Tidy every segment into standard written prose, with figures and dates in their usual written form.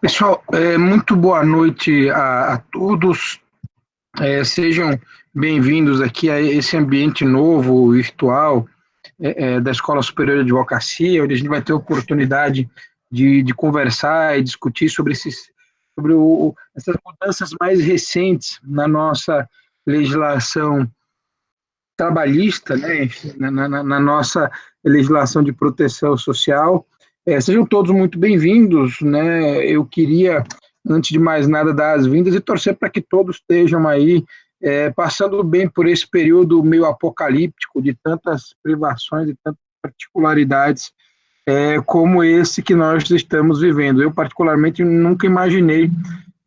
Pessoal, muito boa noite a todos. Sejam bem-vindos aqui a esse ambiente novo, virtual, da Escola Superior de Advocacia, onde a gente vai ter a oportunidade de conversar e discutir sobre essas mudanças mais recentes na nossa legislação trabalhista, né, na nossa legislação de proteção social. Sejam todos muito bem-vindos, né? Eu queria, antes de mais nada, dar as vindas e torcer para que todos estejam aí passando bem por esse período meio apocalíptico, de tantas privações e tantas particularidades como esse que nós estamos vivendo. Eu, particularmente, nunca imaginei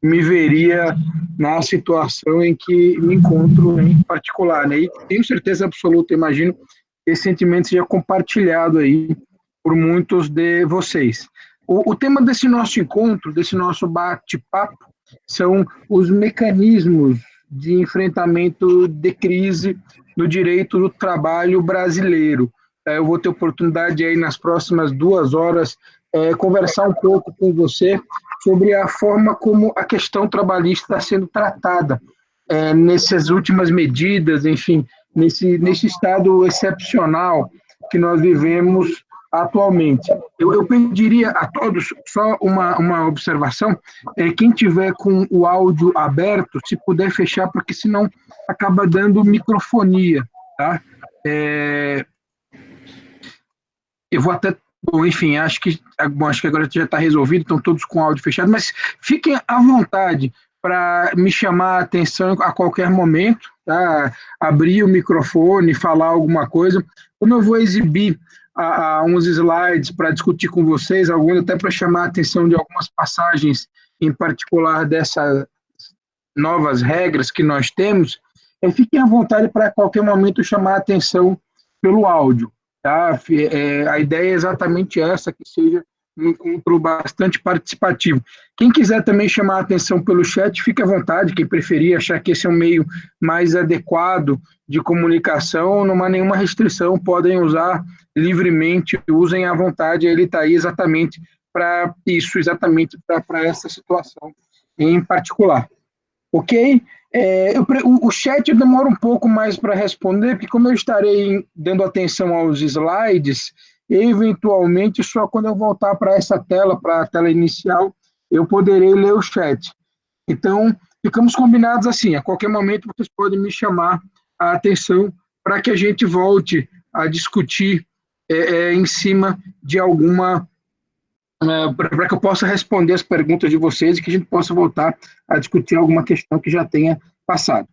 me veria na situação em que me encontro em particular, né? E tenho certeza absoluta, imagino, que esse sentimento seja compartilhado aí por muitos de vocês. O tema desse nosso encontro, desse nosso bate-papo, são os mecanismos de enfrentamento de crise no direito do trabalho brasileiro. Eu vou ter oportunidade aí nas próximas 2 horas conversar um pouco com você sobre a forma como a questão trabalhista está sendo tratada nessas últimas medidas, enfim, nesse estado excepcional que nós vivemos atualmente. Eu pediria a todos só uma observação, quem tiver com o áudio aberto, se puder fechar, porque senão acaba dando microfonia, tá? Eu vou até, bom, enfim, acho que agora já está resolvido, estão todos com o áudio fechado, mas fiquem à vontade para me chamar a atenção a qualquer momento, tá? Abrir o microfone, falar alguma coisa. Como eu vou exibir uns slides para discutir com vocês, alguns até para chamar a atenção de algumas passagens, em particular dessas novas regras que nós temos, fiquem à vontade para a qualquer momento chamar a atenção pelo áudio. Tá? A ideia é exatamente essa, que seja um encontro bastante participativo. Quem quiser também chamar a atenção pelo chat, fique à vontade, quem preferir achar que esse é um meio mais adequado de comunicação, não há nenhuma restrição, podem usar livremente, usem à vontade, ele está aí exatamente para isso, exatamente para essa situação em particular. Ok? O chat eu demoro um pouco mais para responder, porque como eu estarei dando atenção aos slides, eventualmente só quando eu voltar para essa tela, para a tela inicial, eu poderei ler o chat. Então, ficamos combinados assim, a qualquer momento vocês podem me chamar a atenção para que a gente volte a discutir em cima de alguma para que eu possa responder as perguntas de vocês e que a gente possa voltar a discutir alguma questão que já tenha passado.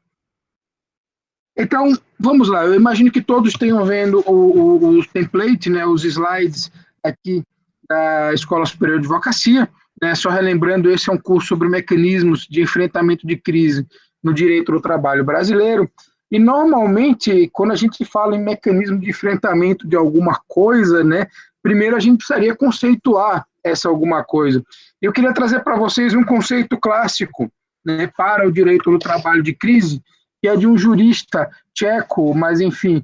Então, vamos lá. Eu imagino que todos tenham vendo os templates, né, os slides aqui da Escola Superior de Advocacia. Né, só relembrando, esse é um curso sobre mecanismos de enfrentamento de crise no direito do trabalho brasileiro. E, normalmente, quando a gente fala em mecanismo de enfrentamento de alguma coisa, né, primeiro a gente precisaria conceituar essa alguma coisa. Eu queria trazer para vocês um conceito clássico, né, para o direito do trabalho de crise, que é de um jurista tcheco, mas, enfim,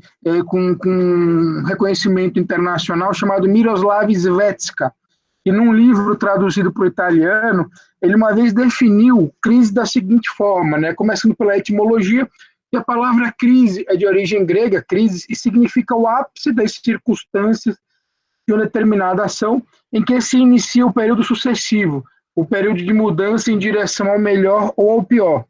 com reconhecimento internacional, chamado Miroslav Svetska, que num livro traduzido para o italiano, ele uma vez definiu crise da seguinte forma, né, começando pela etimologia, que a palavra crise é de origem grega, crise, e significa o ápice das circunstâncias de uma determinada ação em que se inicia o período sucessivo, o período de mudança em direção ao melhor ou ao pior.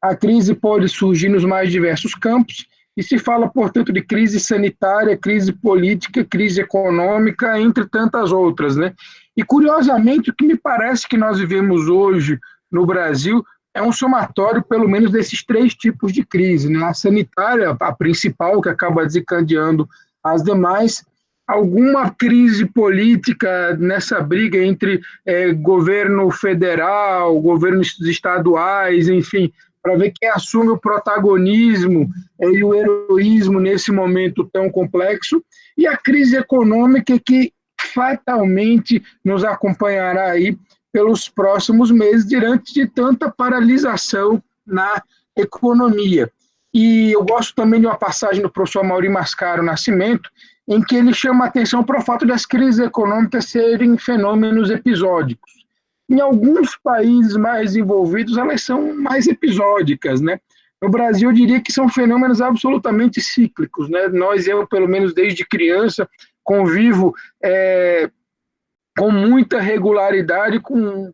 A crise pode surgir nos mais diversos campos e se fala, portanto, de crise sanitária, crise política, crise econômica, entre tantas outras, né? E, curiosamente, o que me parece que nós vivemos hoje no Brasil é um somatório, pelo menos, desses 3 tipos de crise, né? A sanitária, a principal, que acaba desencadeando as demais, alguma crise política nessa briga entre governo federal, governos estaduais, enfim, para ver quem assume o protagonismo e o heroísmo nesse momento tão complexo, e a crise econômica que fatalmente nos acompanhará aí pelos próximos meses diante de tanta paralisação na economia. E eu gosto também de uma passagem do professor Amaury Mascaro Nascimento, em que ele chama a atenção para o fato das crises econômicas serem fenômenos episódicos. Em alguns países mais envolvidos, elas são mais episódicas, né? No Brasil, eu diria que são fenômenos absolutamente cíclicos, né? Eu, pelo menos desde criança, convivo com muita regularidade com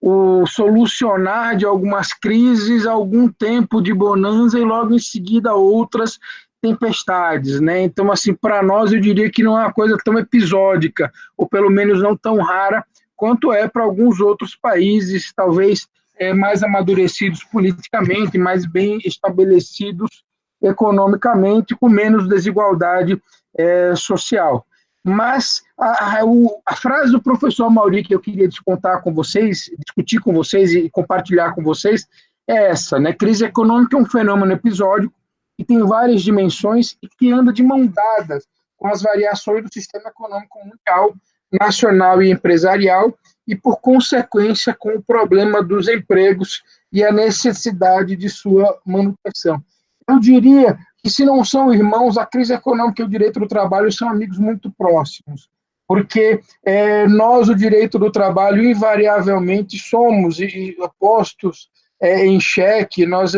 o solucionar de algumas crises, algum tempo de bonança e logo em seguida outras tempestades, né? Então, assim, para nós eu diria que não é uma coisa tão episódica, ou pelo menos não tão rara, quanto é para alguns outros países, talvez mais amadurecidos politicamente, mais bem estabelecidos economicamente, com menos desigualdade social. Mas a frase do professor Mauri que eu queria descontar com vocês, discutir com vocês e compartilhar com vocês é essa, né? Crise econômica é um fenômeno episódico que tem várias dimensões e que anda de mão dadas com as variações do sistema econômico mundial, nacional e empresarial, e por consequência com o problema dos empregos e a necessidade de sua manutenção. Eu diria que, se não são irmãos, a crise econômica e o direito do trabalho são amigos muito próximos, porque nós, o direito do trabalho, invariavelmente somos postos em xeque, nós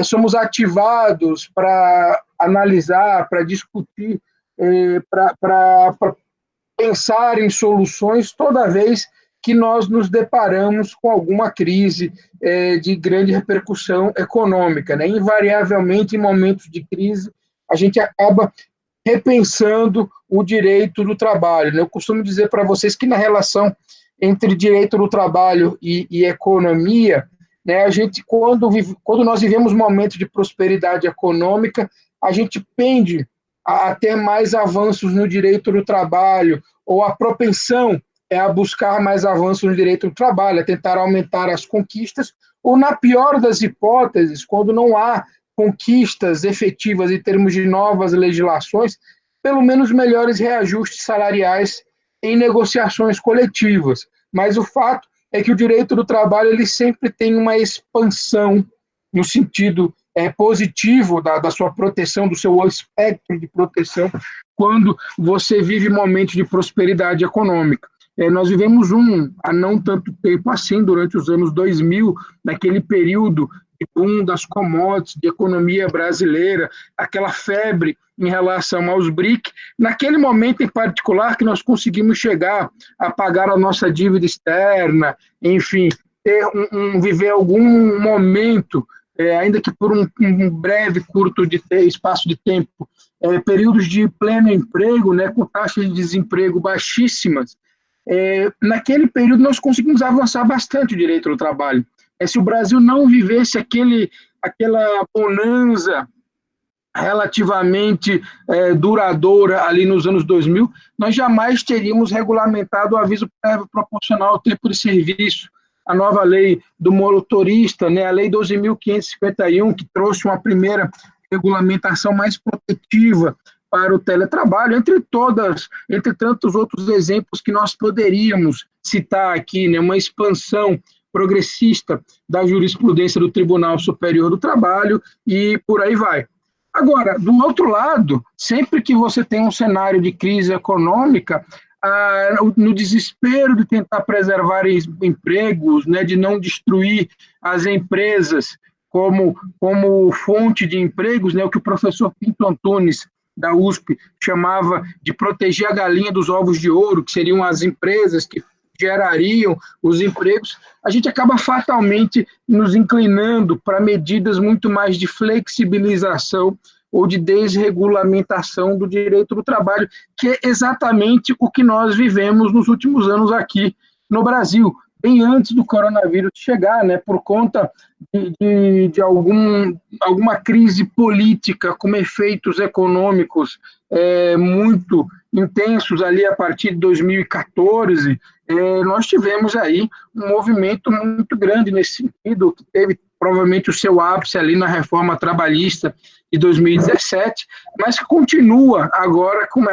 somos ativados para analisar, para discutir, para pensar em soluções toda vez que nós nos deparamos com alguma crise de grande repercussão econômica, né? Invariavelmente, em momentos de crise, a gente acaba repensando o direito do trabalho, né? Eu costumo dizer para vocês que na relação entre direito do trabalho e economia, né, a gente, quando nós vivemos momentos de prosperidade econômica, a gente pende a ter mais avanços no direito do trabalho, ou a propensão a buscar mais avanços no direito do trabalho, a tentar aumentar as conquistas, ou, na pior das hipóteses, quando não há conquistas efetivas em termos de novas legislações, pelo menos melhores reajustes salariais em negociações coletivas. Mas o fato é que o direito do trabalho ele sempre tem uma expansão no sentido positivo da sua proteção, do seu espectro de proteção, quando você vive momentos de prosperidade econômica. Nós vivemos há não tanto tempo assim, durante os anos 2000, naquele período de boom das commodities, de economia brasileira, aquela febre em relação aos BRIC, naquele momento em particular que nós conseguimos chegar a pagar a nossa dívida externa, enfim, viver algum momento, ainda que por um breve, curto espaço de tempo, períodos de pleno emprego, né, com taxas de desemprego baixíssimas. Naquele período nós conseguimos avançar bastante o direito do trabalho. Se o Brasil não vivesse aquela bonança relativamente duradoura ali nos anos 2000, nós jamais teríamos regulamentado o aviso prévio proporcional ao tempo de serviço, a nova lei do motorista, né, a lei 12.551, que trouxe uma primeira regulamentação mais protetiva para o teletrabalho, entre tantos outros exemplos que nós poderíamos citar aqui, né, uma expansão progressista da jurisprudência do Tribunal Superior do Trabalho e por aí vai. Agora, do outro lado, sempre que você tem um cenário de crise econômica, no desespero de tentar preservar empregos, né, de não destruir as empresas como fonte de empregos, né, o que o professor Pinto Antunes, da USP, chamava de proteger a galinha dos ovos de ouro, que seriam as empresas que gerariam os empregos, a gente acaba fatalmente nos inclinando para medidas muito mais de flexibilização ou de desregulamentação do direito do trabalho, que é exatamente o que nós vivemos nos últimos anos aqui no Brasil, bem antes do coronavírus chegar, né, por conta de alguma crise política com efeitos econômicos muito intensos ali a partir de 2014, nós tivemos aí um movimento muito grande nesse sentido, que teve provavelmente o seu ápice ali na reforma trabalhista de 2017, mas que continua agora com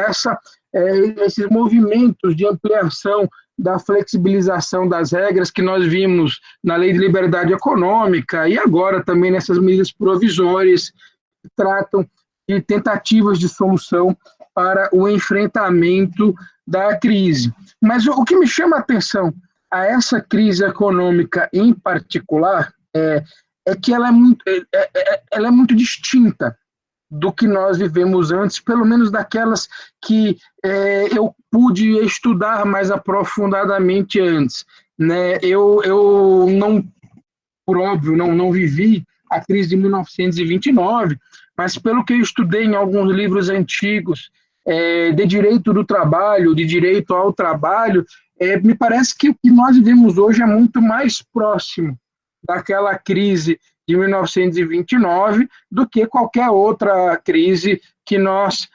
esses movimentos de ampliação da flexibilização das regras que nós vimos na Lei de Liberdade Econômica e agora também nessas medidas provisórias que tratam de tentativas de solução para o enfrentamento da crise. Mas o que me chama a atenção a essa crise econômica em particular é que ela é muito distinta do que nós vivemos antes, pelo menos daquelas que eu pude estudar mais aprofundadamente antes, né? Eu não, por óbvio, não vivi a crise de 1929, mas pelo que eu estudei em alguns livros antigos de direito do trabalho, de direito ao trabalho, me parece que o que nós vivemos hoje é muito mais próximo daquela crise de 1929 do que qualquer outra crise que nós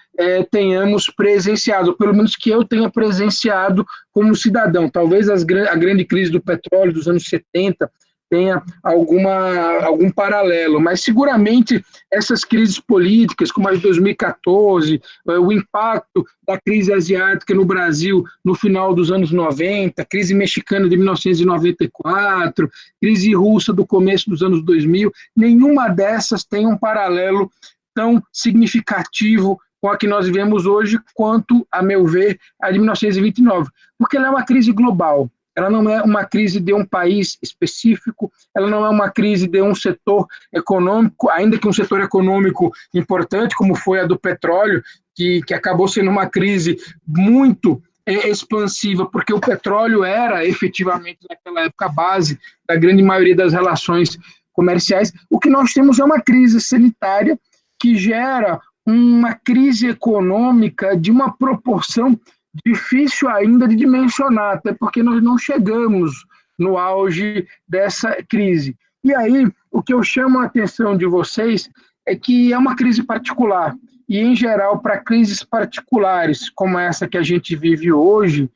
tenhamos presenciado, ou pelo menos que eu tenha presenciado como cidadão. Talvez a grande crise do petróleo dos anos 70 tenha algum paralelo, mas seguramente essas crises políticas, como a de 2014, o impacto da crise asiática no Brasil no final dos anos 90, crise mexicana de 1994, crise russa do começo dos anos 2000, nenhuma dessas tem um paralelo tão significativo com a que nós vivemos hoje, quanto, a meu ver, a de 1929, porque ela é uma crise global. Ela não é uma crise de um país específico, ela não é uma crise de um setor econômico, ainda que um setor econômico importante, como foi a do petróleo, que acabou sendo uma crise muito expansiva, porque o petróleo era efetivamente, naquela época, a base da grande maioria das relações comerciais. O que nós temos é uma crise sanitária que gera uma crise econômica de uma proporção difícil ainda de dimensionar, até porque nós não chegamos no auge dessa crise. E aí, o que eu chamo a atenção de vocês é que é uma crise particular, e em geral, para crises particulares, como essa que a gente vive hoje,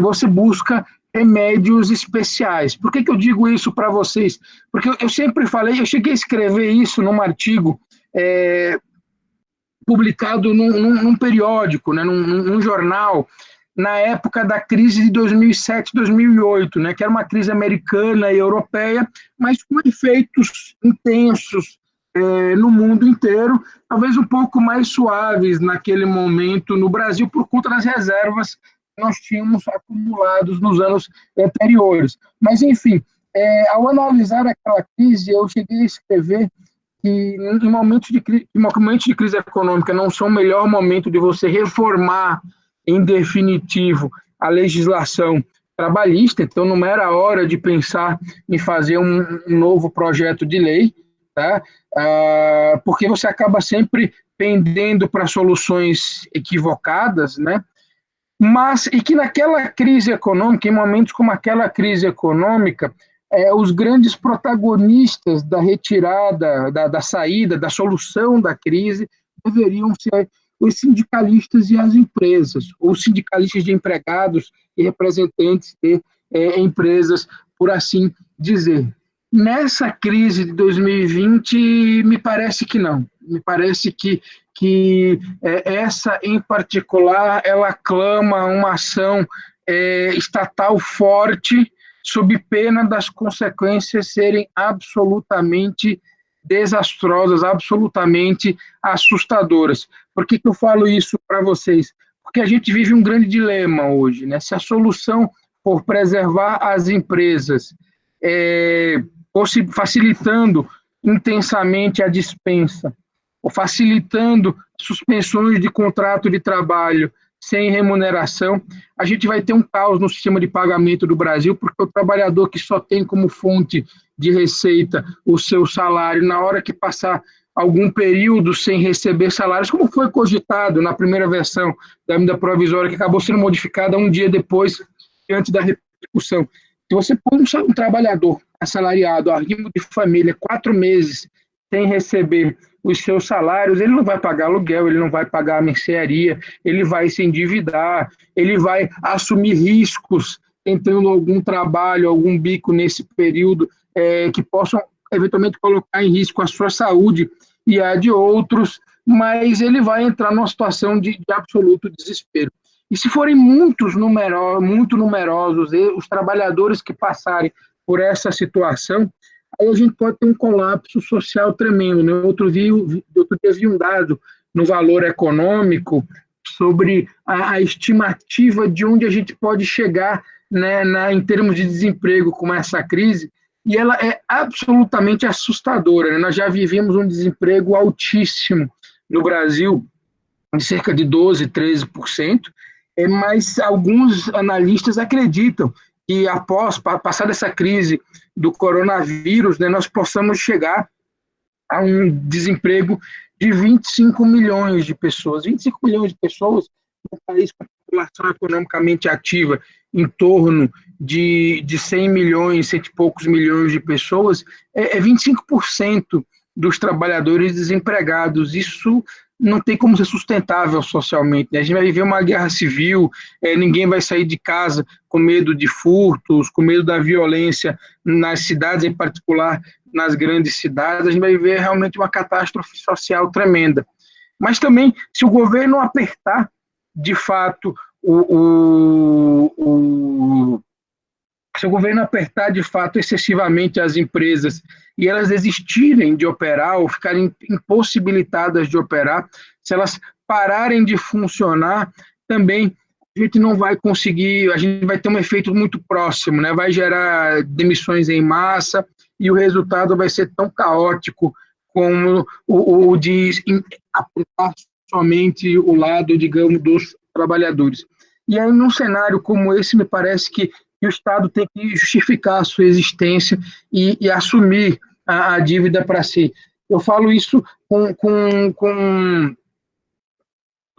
você busca remédios especiais. Por que eu digo isso para vocês? Porque eu sempre falei, eu cheguei a escrever isso num artigo publicado num periódico, né, num jornal, na época da crise de 2007, 2008, né, que era uma crise americana e europeia, mas com efeitos intensos no mundo inteiro, talvez um pouco mais suaves naquele momento no Brasil, por conta das reservas que nós tínhamos acumulados nos anos anteriores. Mas, enfim, ao analisar aquela crise, eu cheguei a escrever que em momentos de crise econômica não são o melhor momento de você reformar em definitivo a legislação trabalhista, então não era hora de pensar em fazer um novo projeto de lei, tá? Porque você acaba sempre pendendo para soluções equivocadas, né? E que naquela crise econômica, em momentos como aquela crise econômica, os grandes protagonistas da retirada, da saída, da solução da crise, deveriam ser os sindicalistas e as empresas, ou sindicalistas de empregados e representantes de empresas, por assim dizer. Nessa crise de 2020, me parece que não. Me parece que essa, em particular, ela clama uma ação estatal forte, sob pena das consequências serem absolutamente desastrosas, absolutamente assustadoras. Por que eu falo isso para vocês? Porque a gente vive um grande dilema hoje, né? Se a solução for preservar as empresas, ou se facilitando intensamente a dispensa, ou facilitando suspensões de contrato de trabalho sem remuneração, a gente vai ter um caos no sistema de pagamento do Brasil, porque o trabalhador que só tem como fonte de receita o seu salário, na hora que passar algum período sem receber salários, como foi cogitado na primeira versão da medida provisória, que acabou sendo modificada um dia depois, antes da repercussão. Se você põe um trabalhador assalariado, arrimo de família, 4 meses sem receber os seus salários, ele não vai pagar aluguel, ele não vai pagar a mercearia, ele vai se endividar, ele vai assumir riscos tentando algum trabalho, algum bico nesse período que possam eventualmente colocar em risco a sua saúde e a de outros, mas ele vai entrar numa situação de absoluto desespero. E se forem muito numerosos os trabalhadores que passarem por essa situação, aí a gente pode ter um colapso social tremendo, né? Outro dia vi um dado no Valor Econômico sobre a estimativa de onde a gente pode chegar né, em termos de desemprego com essa crise, e ela é absolutamente assustadora, né? Nós já vivemos um desemprego altíssimo no Brasil, de cerca de 12, 13%, mas alguns analistas acreditam que após passar dessa crise do coronavírus, né, nós possamos chegar a um desemprego de 25 milhões de pessoas. 25 milhões de pessoas num país com população economicamente ativa em torno de 100 milhões, 100 e poucos milhões de pessoas, é 25% dos trabalhadores desempregados. Isso não tem como ser sustentável socialmente, né? A gente vai viver uma guerra civil, ninguém vai sair de casa com medo de furtos, com medo da violência nas cidades, em particular nas grandes cidades. A gente vai viver realmente uma catástrofe social tremenda. Mas também, se o governo apertar, de fato, se o governo apertar, de fato, excessivamente as empresas e elas desistirem de operar ou ficarem impossibilitadas de operar, se elas pararem de funcionar, também a gente não vai conseguir, a gente vai ter um efeito muito próximo, né? Vai gerar demissões em massa e o resultado vai ser tão caótico como o de apertar somente o lado, digamos, dos trabalhadores. E aí, num cenário como esse, me parece que o Estado tem que justificar a sua existência e assumir a dívida para si. Eu falo isso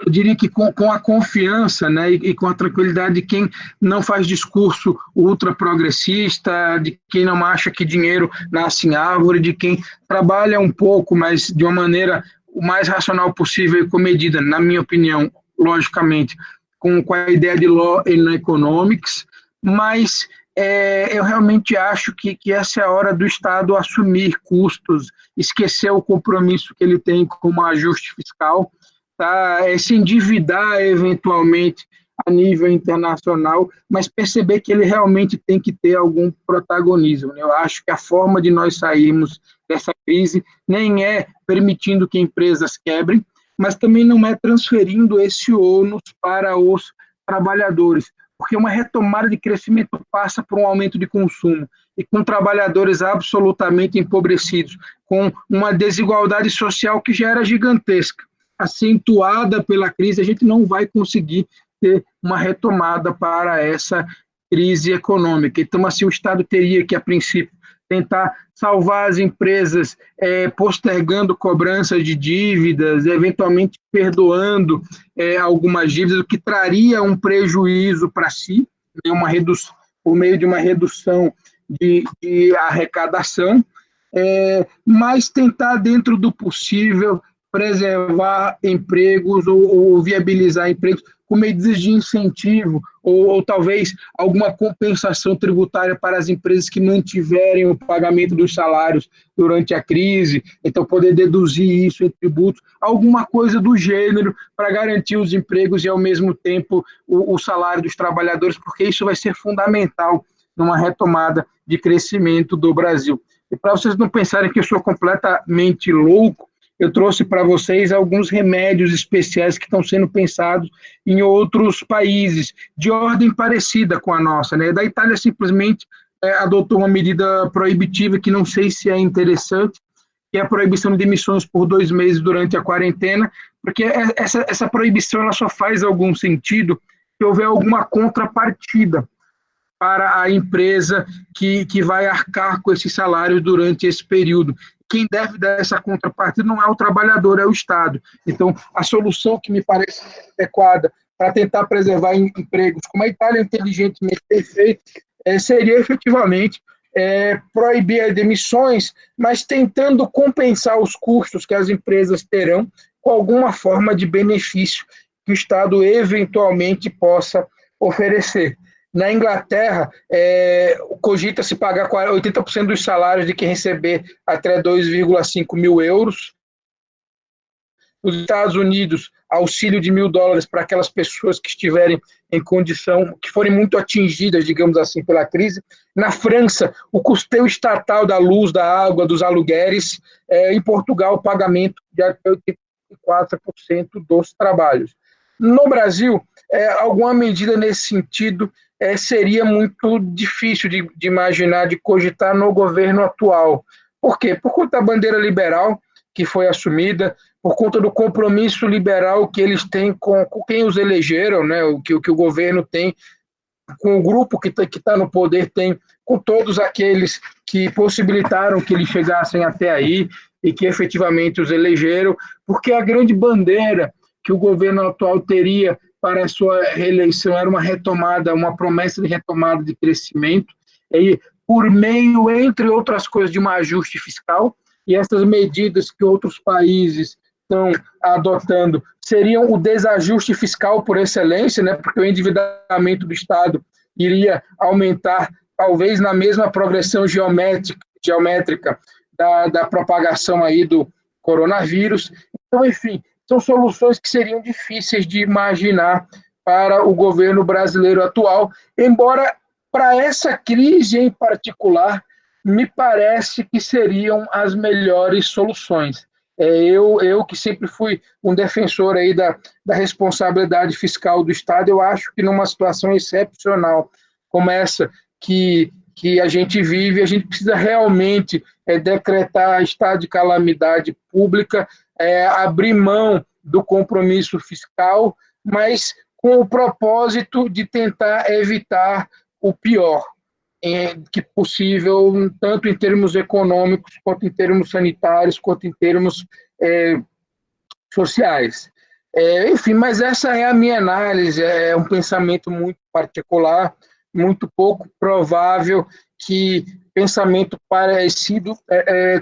eu diria que com a confiança, né, e com a tranquilidade de quem não faz discurso ultraprogressista, de quem não acha que dinheiro nasce em árvore, de quem trabalha um pouco, mas de uma maneira o mais racional possível e comedida, na minha opinião, logicamente, com a ideia de law and economics, mas eu realmente acho que essa é a hora do Estado assumir custos, esquecer o compromisso que ele tem com o ajuste fiscal, tá? Se endividar eventualmente a nível internacional, mas perceber que ele realmente tem que ter algum protagonismo, né? Eu acho que a forma de nós sairmos dessa crise nem é permitindo que empresas quebrem, mas também não é transferindo esse ônus para os trabalhadores, porque uma retomada de crescimento passa por um aumento de consumo, e com trabalhadores absolutamente empobrecidos, com uma desigualdade social que já era gigantesca, acentuada pela crise, a gente não vai conseguir ter uma retomada para essa crise econômica. Então, assim, o Estado teria que, a princípio, tentar salvar as empresas, postergando cobranças de dívidas, eventualmente perdoando algumas dívidas, o que traria um prejuízo para si, né, por meio de uma redução de arrecadação, mas tentar, dentro do possível, preservar empregos ou viabilizar empregos com medidas de incentivo ou talvez alguma compensação tributária para as empresas que mantiverem o pagamento dos salários durante a crise, então poder deduzir isso em tributos, alguma coisa do gênero para garantir os empregos e ao mesmo tempo o salário dos trabalhadores, porque isso vai ser fundamental numa retomada de crescimento do Brasil. E para vocês não pensarem que eu sou completamente louco, eu trouxe para vocês alguns remédios especiais que estão sendo pensados em outros países, de ordem parecida com a nossa, né? Da Itália simplesmente adotou uma medida proibitiva que não sei se é interessante, que é a proibição de demissões por 2 meses durante a quarentena, porque essa proibição ela só faz algum sentido se houver alguma contrapartida para a empresa que vai arcar com esses salários durante esse período. Quem deve dar essa contrapartida não é o trabalhador, é o Estado. Então, a solução que me parece adequada para tentar preservar empregos, como a Itália inteligentemente tem feito, seria efetivamente proibir as demissões, mas tentando compensar os custos que as empresas terão com alguma forma de benefício que o Estado eventualmente possa oferecer. Na Inglaterra, cogita-se pagar 80% dos salários de quem receber até 2,5 mil euros. Nos Estados Unidos, auxílio de $1.000 para aquelas pessoas que estiverem em condição, que forem muito atingidas, digamos assim, pela crise. Na França, o custeio estatal da luz, da água, dos aluguéis. Em Portugal, o pagamento de até 84% dos trabalhos. No Brasil, alguma medida nesse sentido seria muito difícil de imaginar, de cogitar no governo atual. Por quê? Por conta da bandeira liberal que foi assumida, por conta do compromisso liberal que eles têm com quem os elegeram, né, o que o governo tem, com o grupo que está no poder tem, com todos aqueles que possibilitaram que eles chegassem até aí e que efetivamente os elegeram, porque a grande bandeira que o governo atual teria para a sua reeleição era uma retomada, uma promessa de retomada de crescimento, e por meio, entre outras coisas, de um ajuste fiscal, e essas medidas que outros países estão adotando seriam o desajuste fiscal por excelência, né, porque o endividamento do Estado iria aumentar, talvez na mesma progressão geométrica da propagação aí do coronavírus. Então, enfim, são soluções que seriam difíceis de imaginar para o governo brasileiro atual, embora para essa crise em particular, me parece que seriam as melhores soluções. Eu que sempre fui um defensor aí da responsabilidade fiscal do Estado, eu acho que numa situação excepcional como essa que a gente vive, a gente precisa realmente decretar estado de calamidade pública, abrir mão do compromisso fiscal, mas com o propósito de tentar evitar o pior que possível, tanto em termos econômicos, quanto em termos sanitários, quanto em termos sociais. Enfim, mas essa é a minha análise, é um pensamento muito particular, muito pouco provável que pensamento parecido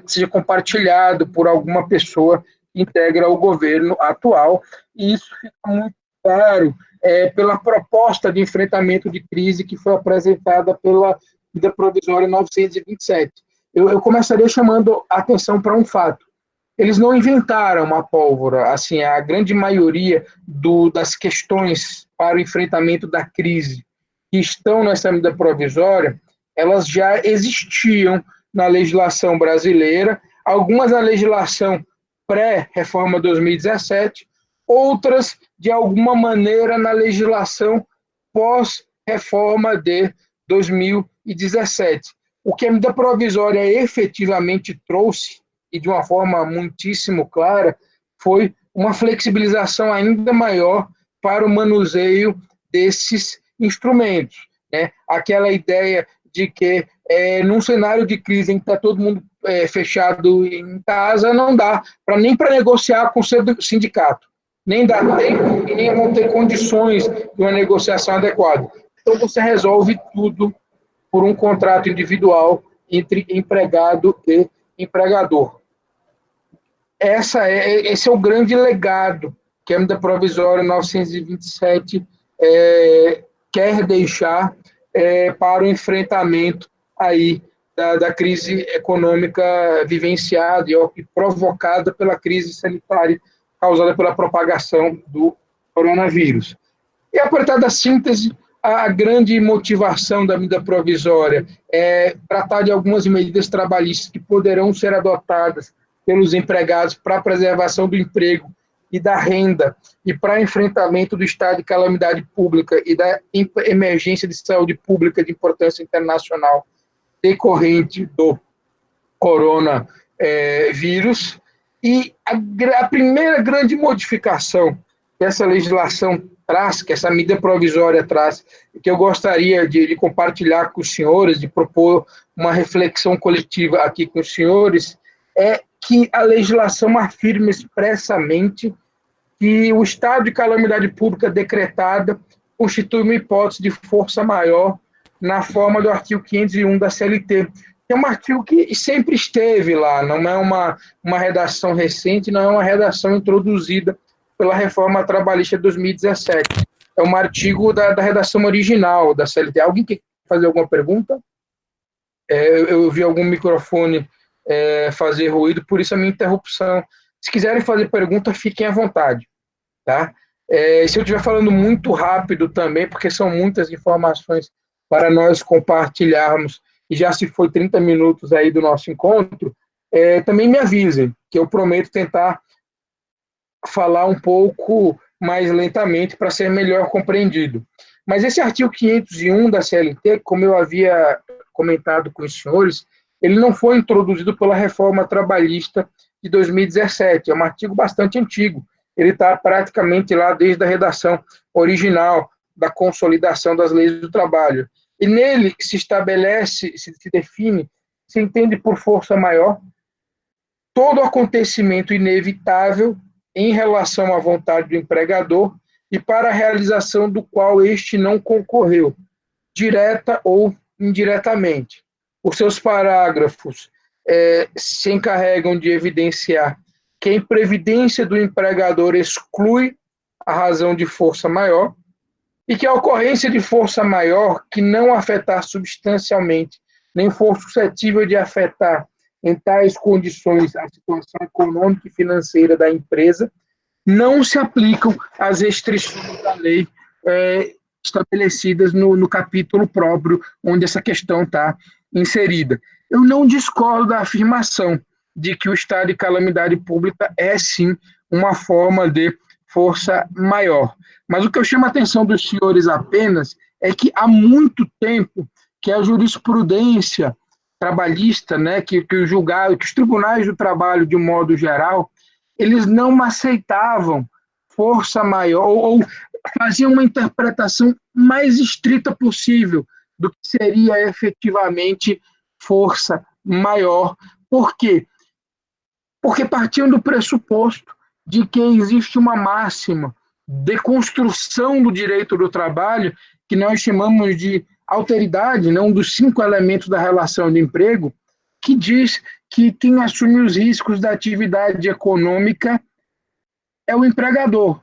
seja compartilhado por alguma pessoa que integra o governo atual, e isso fica muito claro pela proposta de enfrentamento de crise que foi apresentada pela medida provisória 927. Eu começaria chamando a atenção para um fato. Eles não inventaram a pólvora, assim, a grande maioria das questões para o enfrentamento da crise que estão nessa medida provisória, elas já existiam na legislação brasileira, algumas na legislação pré-reforma 2017, outras, de alguma maneira, na legislação pós-reforma de 2017. O que a medida provisória efetivamente trouxe, e de uma forma muitíssimo clara, foi uma flexibilização ainda maior para o manuseio desses instrumentos. Né? Aquela ideia de que, num cenário de crise em que está todo mundo fechado em casa, não dá nem para negociar com o sindicato. Nem dá tempo e nem vão ter condições de uma negociação adequada. Então, você resolve tudo por um contrato individual entre empregado e empregador. Esse é o grande legado que a medida provisória 927 quer deixar para o enfrentamento aí da crise econômica vivenciada e provocada pela crise sanitária causada pela propagação do coronavírus. E, a partir da síntese, a grande motivação da medida provisória é tratar de algumas medidas trabalhistas que poderão ser adotadas pelos empregados para a preservação do emprego e da renda e para enfrentamento do estado de calamidade pública e da emergência de saúde pública de importância internacional decorrente do coronavírus. E a primeira grande modificação que essa legislação traz, que essa medida provisória traz, que eu gostaria de compartilhar com os senhores, de propor uma reflexão coletiva aqui com os senhores, é que a legislação afirma expressamente que o estado de calamidade pública decretada constitui uma hipótese de força maior na forma do artigo 501 da CLT, que é um artigo que sempre esteve lá, não é uma redação recente, não é uma redação introduzida pela reforma trabalhista de 2017. É um artigo da redação original da CLT. Alguém quer fazer alguma pergunta? Eu vi algum microfone fazer ruído, por isso a minha interrupção. Se quiserem fazer pergunta, fiquem à vontade. Tá? Se eu estiver falando muito rápido também, porque são muitas informações para nós compartilharmos, e já se foi 30 minutos aí do nosso encontro, também me avisem, que eu prometo tentar falar um pouco mais lentamente para ser melhor compreendido. Mas esse artigo 501 da CLT, como eu havia comentado com os senhores, ele não foi introduzido pela reforma trabalhista de 2017, é um artigo bastante antigo, ele está praticamente lá desde a redação original da consolidação das leis do trabalho. E nele se estabelece, se define, se entende por força maior todo acontecimento inevitável em relação à vontade do empregador e para a realização do qual este não concorreu, direta ou indiretamente. Os seus parágrafos se encarregam de evidenciar que a imprevidência do empregador exclui a razão de força maior e que a ocorrência de força maior que não afetar substancialmente, nem for suscetível de afetar em tais condições a situação econômica e financeira da empresa, não se aplicam às restrições da lei estabelecidas no capítulo próprio, onde essa questão está inserida. Eu não discordo da afirmação de que o estado de calamidade pública é, sim, uma forma de força maior. Mas o que eu chamo a atenção dos senhores apenas é que há muito tempo que a jurisprudência trabalhista, né, que os tribunais do trabalho, de um modo geral, eles não aceitavam força maior, ou faziam uma interpretação mais estrita possível do que seria efetivamente força maior. Por quê? Porque partiam do pressuposto de que existe uma máxima de construção do direito do trabalho, que nós chamamos de alteridade, né, um dos 5 elementos da relação de emprego, que diz que quem assume os riscos da atividade econômica é o empregador.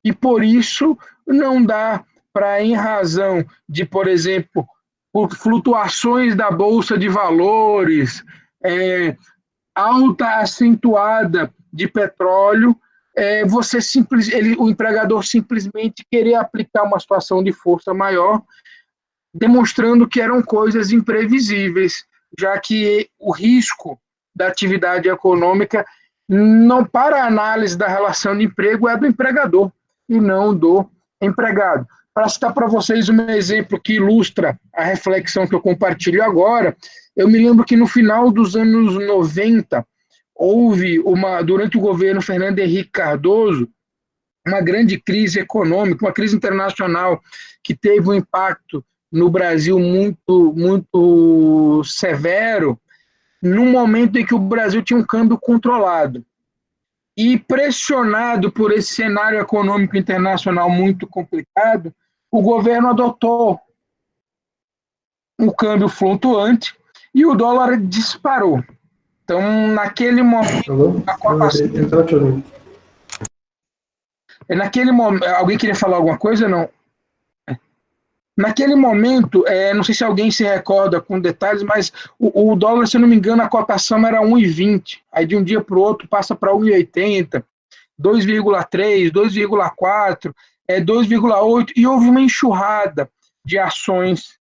E, por isso, não dá para, em razão de, por exemplo, por flutuações da Bolsa de Valores, alta acentuada de petróleo, o empregador simplesmente querer aplicar uma situação de força maior, demonstrando que eram coisas imprevisíveis, já que o risco da atividade econômica, não para a análise da relação de emprego, é do empregador e não do empregado. Para citar para vocês um exemplo que ilustra a reflexão que eu compartilho agora, eu me lembro que no final dos anos 90, houve, durante o governo Fernando Henrique Cardoso, uma grande crise econômica, uma crise internacional que teve um impacto no Brasil muito, muito severo, num momento em que o Brasil tinha um câmbio controlado. E pressionado por esse cenário econômico internacional muito complicado, o governo adotou um câmbio flutuante e o dólar disparou. Então, naquele momento... Alô? Naquele momento... Alguém queria falar alguma coisa? Não? Naquele momento, não sei se alguém se recorda com detalhes, mas o dólar, se eu não me engano, a cotação era 1,20. Aí de um dia para o outro passa para 1,80, 2,3, 2,4, 2,8, e houve uma enxurrada de ações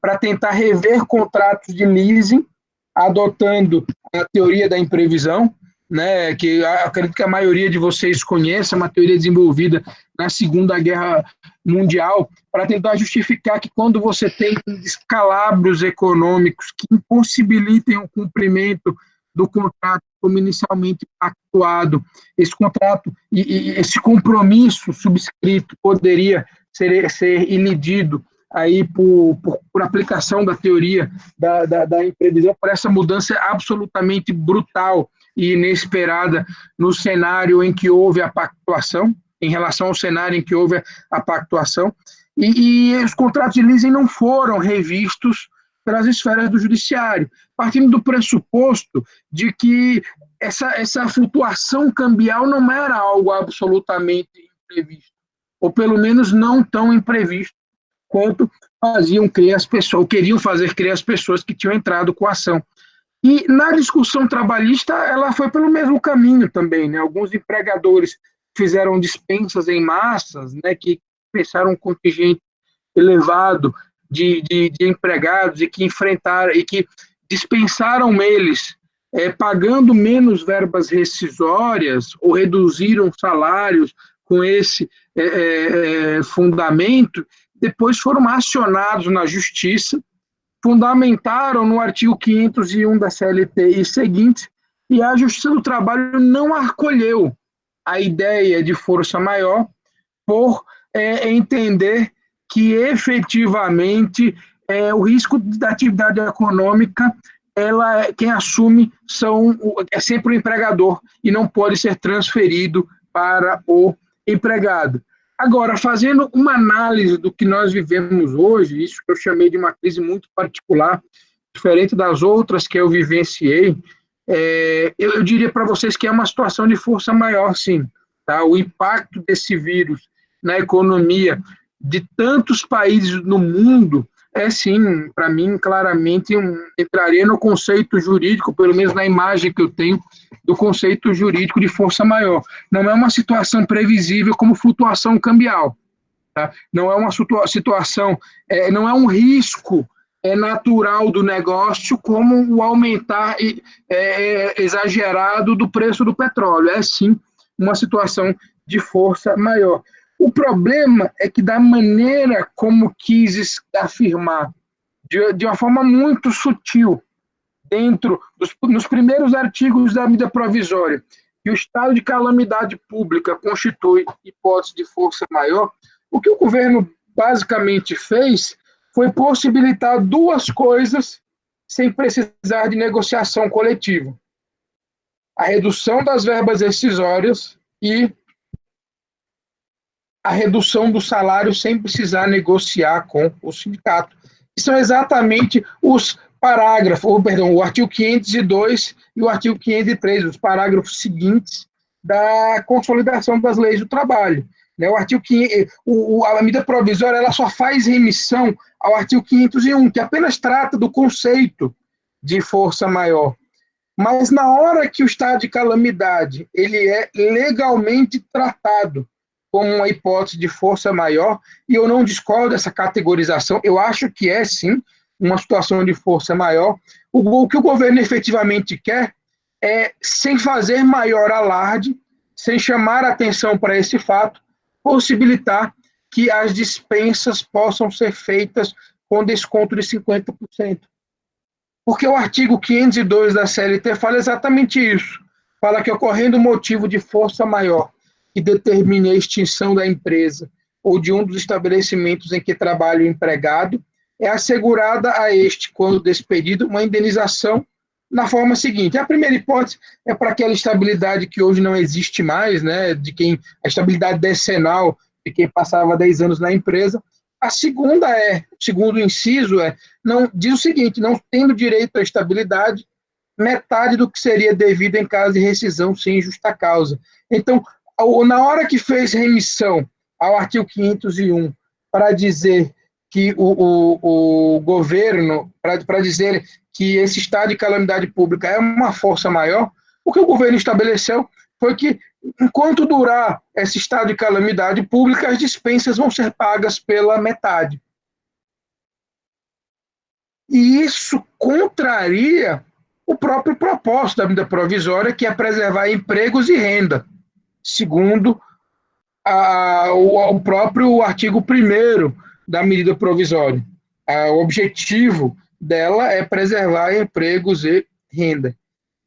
para tentar rever contratos de leasing, adotando a teoria da imprevisão, né, que acredito que a maioria de vocês conhece, é uma teoria desenvolvida na Segunda Guerra Mundial, para tentar justificar que quando você tem descalabros econômicos que impossibilitem o cumprimento do contrato como inicialmente pactuado, esse contrato e esse compromisso subscrito poderia ser ilidido aí por aplicação da teoria da imprevisão, por essa mudança absolutamente brutal e inesperada no cenário em que houve a pactuação, em relação ao cenário em que houve a pactuação, e os contratos de leasing não foram revistos pelas esferas do judiciário, partindo do pressuposto de que essa flutuação cambial não era algo absolutamente imprevisto, ou pelo menos não tão imprevisto quanto faziam crer as pessoas, ou queriam fazer crer as pessoas que tinham entrado com a ação. E na discussão trabalhista, ela foi pelo mesmo caminho também, né? Alguns empregadores fizeram dispensas em massas, né, que pensaram um contingente elevado de empregados e que enfrentaram e que dispensaram eles, pagando menos verbas rescisórias ou reduziram salários com esse fundamento, depois foram acionados na Justiça, fundamentaram no artigo 501 da CLT e seguintes, e a Justiça do Trabalho não acolheu a ideia de força maior por entender que efetivamente o risco da atividade econômica, quem assume é sempre o empregador e não pode ser transferido para o empregado. Agora, fazendo uma análise do que nós vivemos hoje, isso que eu chamei de uma crise muito particular, diferente das outras que eu vivenciei, eu diria para vocês que é uma situação de força maior, sim. Tá? O impacto desse vírus na economia de tantos países no mundo sim, para mim, claramente, entraria no conceito jurídico, pelo menos na imagem que eu tenho, do conceito jurídico de força maior. Não é uma situação previsível como flutuação cambial. Tá? Não é uma situação, não é um risco natural do negócio como o aumentar exagerado do preço do petróleo. É, sim, uma situação de força maior. O problema é que, da maneira como quis afirmar, de uma forma muito sutil, nos primeiros artigos da medida provisória, que o estado de calamidade pública constitui hipótese de força maior, o que o governo basicamente fez foi possibilitar duas coisas sem precisar de negociação coletiva: a redução das verbas rescisórias e a redução do salário sem precisar negociar com o sindicato. E são exatamente os o artigo 502 e o artigo 503, os parágrafos seguintes da consolidação das leis do trabalho. O artigo a medida provisória ela só faz remissão ao artigo 501, que apenas trata do conceito de força maior. Mas na hora que o estado de calamidade ele é legalmente tratado como uma hipótese de força maior, e eu não discordo dessa categorização, eu acho que é, sim, uma situação de força maior. O que o governo efetivamente quer sem fazer maior alarde, sem chamar atenção para esse fato, possibilitar que as dispensas possam ser feitas com desconto de 50%. Porque o artigo 502 da CLT fala exatamente isso. Fala que, ocorrendo motivo de força maior que determine a extinção da empresa ou de um dos estabelecimentos em que trabalha o empregado, é assegurada a este, quando despedido, uma indenização na forma seguinte. A primeira hipótese é para aquela estabilidade que hoje não existe mais, né, a estabilidade decenal de quem passava 10 anos na empresa. A segunda o segundo inciso diz o seguinte: não tendo direito à estabilidade, metade do que seria devido em caso de rescisão sem justa causa. Então, na hora que fez remissão ao artigo 501 para dizer que o governo, para dizer que esse estado de calamidade pública é uma força maior, o que o governo estabeleceu foi que, enquanto durar esse estado de calamidade pública, as dispensas vão ser pagas pela metade. E isso contraria o próprio propósito da medida provisória, que é preservar empregos e renda, segundo o próprio artigo 1º da medida provisória. O objetivo dela é preservar empregos e renda.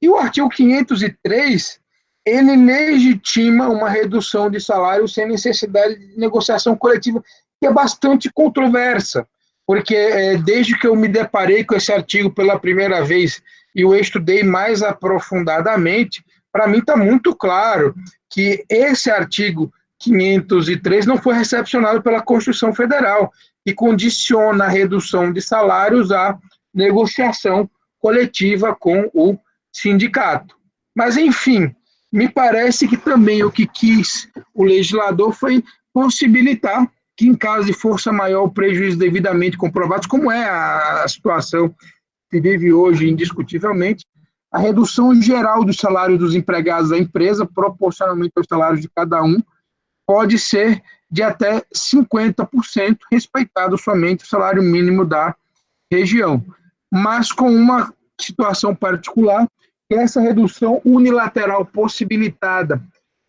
E o artigo 503, ele legitima uma redução de salário sem necessidade de negociação coletiva, que é bastante controversa, porque desde que eu me deparei com esse artigo pela primeira vez e eu estudei mais aprofundadamente, para mim está muito claro que esse artigo 503 não foi recepcionado pela Constituição Federal, e condiciona a redução de salários à negociação coletiva com o sindicato. Mas, enfim, me parece que também o que quis o legislador foi possibilitar que, em caso de força maior, o prejuízo devidamente comprovados, como é a situação que vive hoje indiscutivelmente, a redução geral do salário dos empregados da empresa, proporcionalmente aos salários de cada um, pode ser de até 50%, respeitado somente o salário mínimo da região. Mas com uma situação particular, essa redução unilateral possibilitada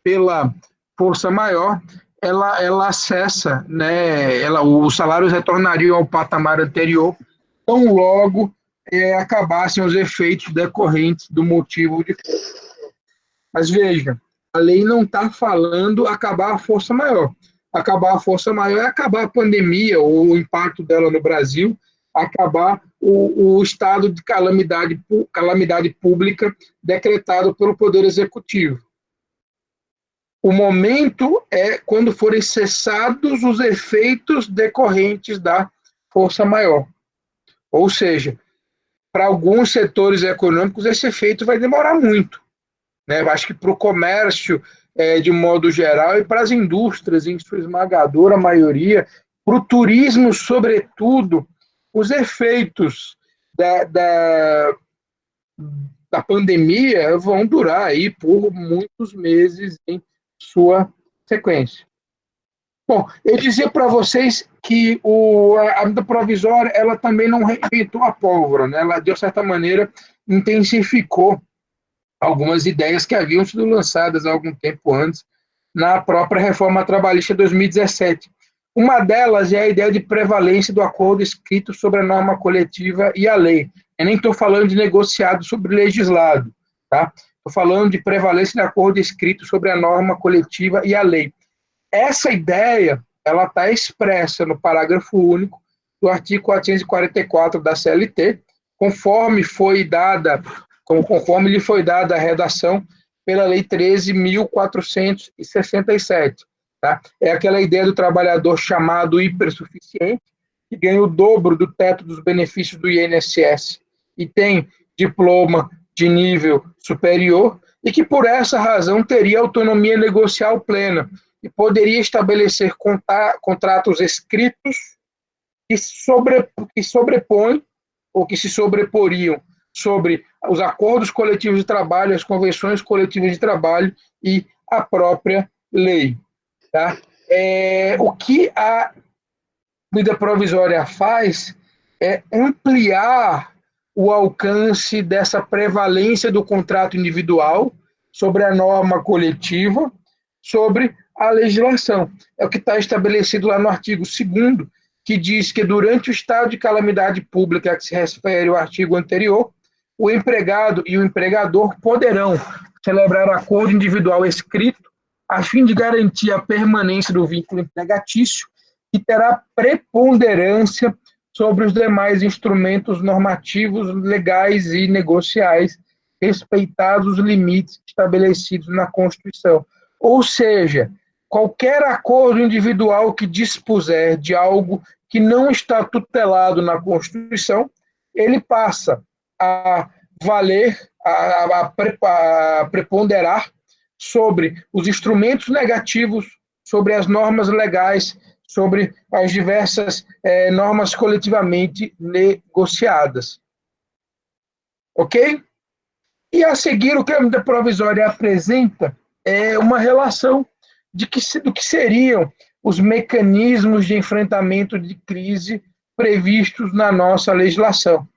pela força maior, ela acessa, né, os salários retornariam ao patamar anterior, tão logo acabassem os efeitos decorrentes do motivo de. Mas veja, a lei não está falando acabar a força maior. Acabar a força maior é acabar a pandemia, ou o impacto dela no Brasil, acabar o estado de calamidade pública decretado pelo Poder Executivo. O momento é quando forem cessados os efeitos decorrentes da força maior. Ou seja, para alguns setores econômicos esse efeito vai demorar muito, né? Eu acho que para o comércio, de modo geral, e para as indústrias, em sua esmagadora maioria, para o turismo, sobretudo, os efeitos da pandemia vão durar aí por muitos meses em sua sequência. Bom, eu dizia para vocês que a medida provisória ela também não reinventou a pólvora, né? Ela, de certa maneira, intensificou algumas ideias que haviam sido lançadas há algum tempo antes na própria reforma trabalhista de 2017. Uma delas é a ideia de prevalência do acordo escrito sobre a norma coletiva e a lei. Eu nem estou falando de negociado sobre legislado, tá? Estou falando de prevalência de acordo escrito sobre a norma coletiva e a lei. Essa ideia ela está expressa no parágrafo único do artigo 444 da CLT, conforme lhe foi dada a redação pela Lei 13.467. Tá? É aquela ideia do trabalhador chamado hipersuficiente, que ganha o dobro do teto dos benefícios do INSS e tem diploma de nível superior, e que por essa razão teria autonomia negocial plena e poderia estabelecer contratos escritos que sobrepõem ou que se sobreporiam sobre os acordos coletivos de trabalho, as convenções coletivas de trabalho e a própria lei. Tá? O que a medida provisória faz é ampliar o alcance dessa prevalência do contrato individual sobre a norma coletiva, sobre a legislação. É o que está estabelecido lá no artigo 2º, que diz que durante o estado de calamidade pública a que se refere o artigo anterior, o empregado e o empregador poderão celebrar acordo individual escrito a fim de garantir a permanência do vínculo empregatício e terá preponderância sobre os demais instrumentos normativos, legais e negociais, respeitados os limites estabelecidos na Constituição. Ou seja, qualquer acordo individual que dispuser de algo que não está tutelado na Constituição, ele passa a valer, a preponderar sobre os instrumentos negativos, sobre as normas legais, sobre as diversas normas coletivamente negociadas. Ok? E a seguir, o que a medida provisória apresenta é uma relação do que seriam os mecanismos de enfrentamento de crise previstos na nossa legislação.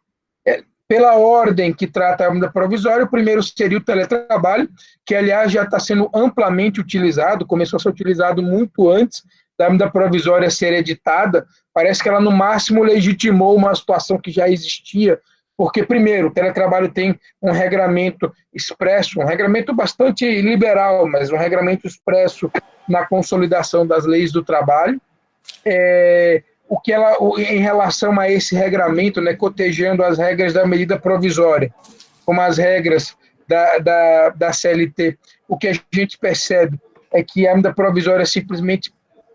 Pela ordem que trata a medida provisória, o primeiro seria o teletrabalho, que, aliás, já está sendo amplamente utilizado, começou a ser utilizado muito antes da medida provisória ser editada. Parece que ela, no máximo, legitimou uma situação que já existia, porque, primeiro, o teletrabalho tem um regramento expresso, um regramento bastante liberal, mas um regramento expresso na consolidação das leis do trabalho. Em relação a esse regramento, né, cotejando as regras da medida provisória, como as regras da CLT, o que a gente percebe é que a medida provisória simplesmente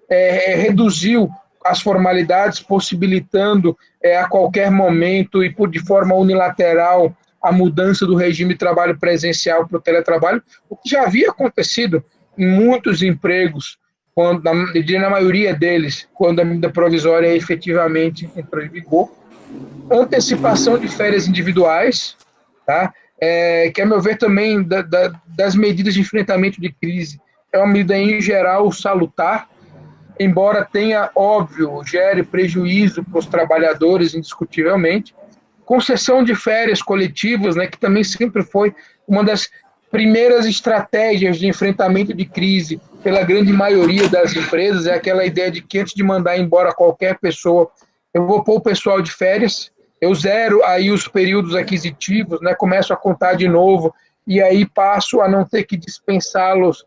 reduziu as formalidades, possibilitando a qualquer momento e de forma unilateral a mudança do regime de trabalho presencial para o teletrabalho, o que já havia acontecido em muitos empregos, na maioria deles, quando a medida provisória efetivamente entrou em vigor. Antecipação de férias individuais, tá? Que, a meu ver, também das medidas de enfrentamento de crise, é uma medida, em geral, salutar, embora tenha, óbvio, gere prejuízo para os trabalhadores, indiscutivelmente. Concessão de férias coletivas, né, que também sempre foi uma das primeiras estratégias de enfrentamento de crise pela grande maioria das empresas é aquela ideia de que antes de mandar embora qualquer pessoa, eu vou pôr o pessoal de férias, eu zero aí os períodos aquisitivos, né, começo a contar de novo e aí passo a não ter que dispensá-los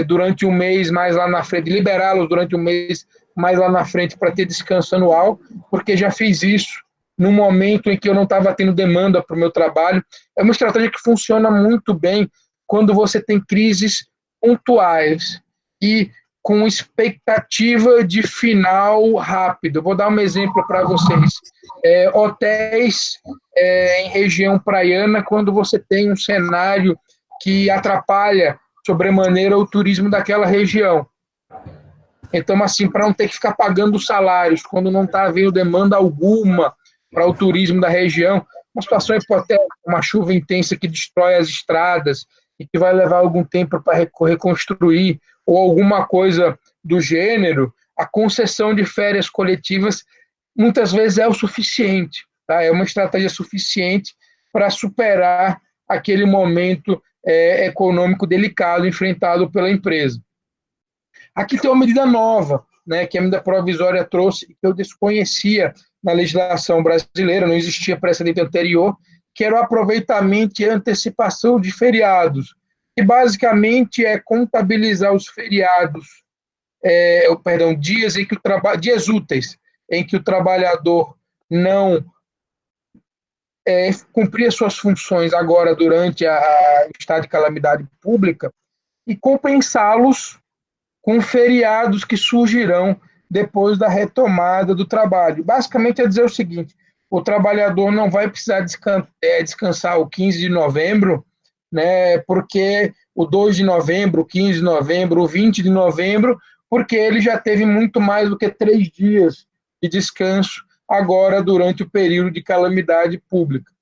durante um mês mais lá na frente, liberá-los durante um mês mais lá na frente para ter descanso anual, porque já fiz isso no momento em que eu não estava tendo demanda para o meu trabalho. É uma estratégia que funciona muito bem quando você tem crises pontuais e com expectativa de final rápido. Eu vou dar um exemplo para vocês. Hotéis em região praiana, quando você tem um cenário que atrapalha sobremaneira o turismo daquela região. Então, assim, para não ter que ficar pagando salários quando não está havendo demanda alguma para o turismo da região, uma situação hipotética, uma chuva intensa que destrói as estradas e que vai levar algum tempo para reconstruir, ou alguma coisa do gênero, a concessão de férias coletivas muitas vezes é o suficiente, tá? É uma estratégia suficiente para superar aquele momento econômico delicado enfrentado pela empresa. Aqui tem uma medida nova, né, que a medida provisória trouxe, que eu desconhecia na legislação brasileira, não existia precedente anterior, que era o aproveitamento e antecipação de feriados, que basicamente é contabilizar os feriados, dias em que dias úteis em que o trabalhador não cumpria suas funções agora durante o estado de calamidade pública e compensá-los com feriados que surgirão depois da retomada do trabalho. Basicamente é dizer o seguinte: o trabalhador não vai precisar descansar o 15 de novembro, né, porque o 2 de novembro, o 15 de novembro, o 20 de novembro, porque ele já teve muito mais do que 3 dias de descanso agora durante o período de calamidade pública.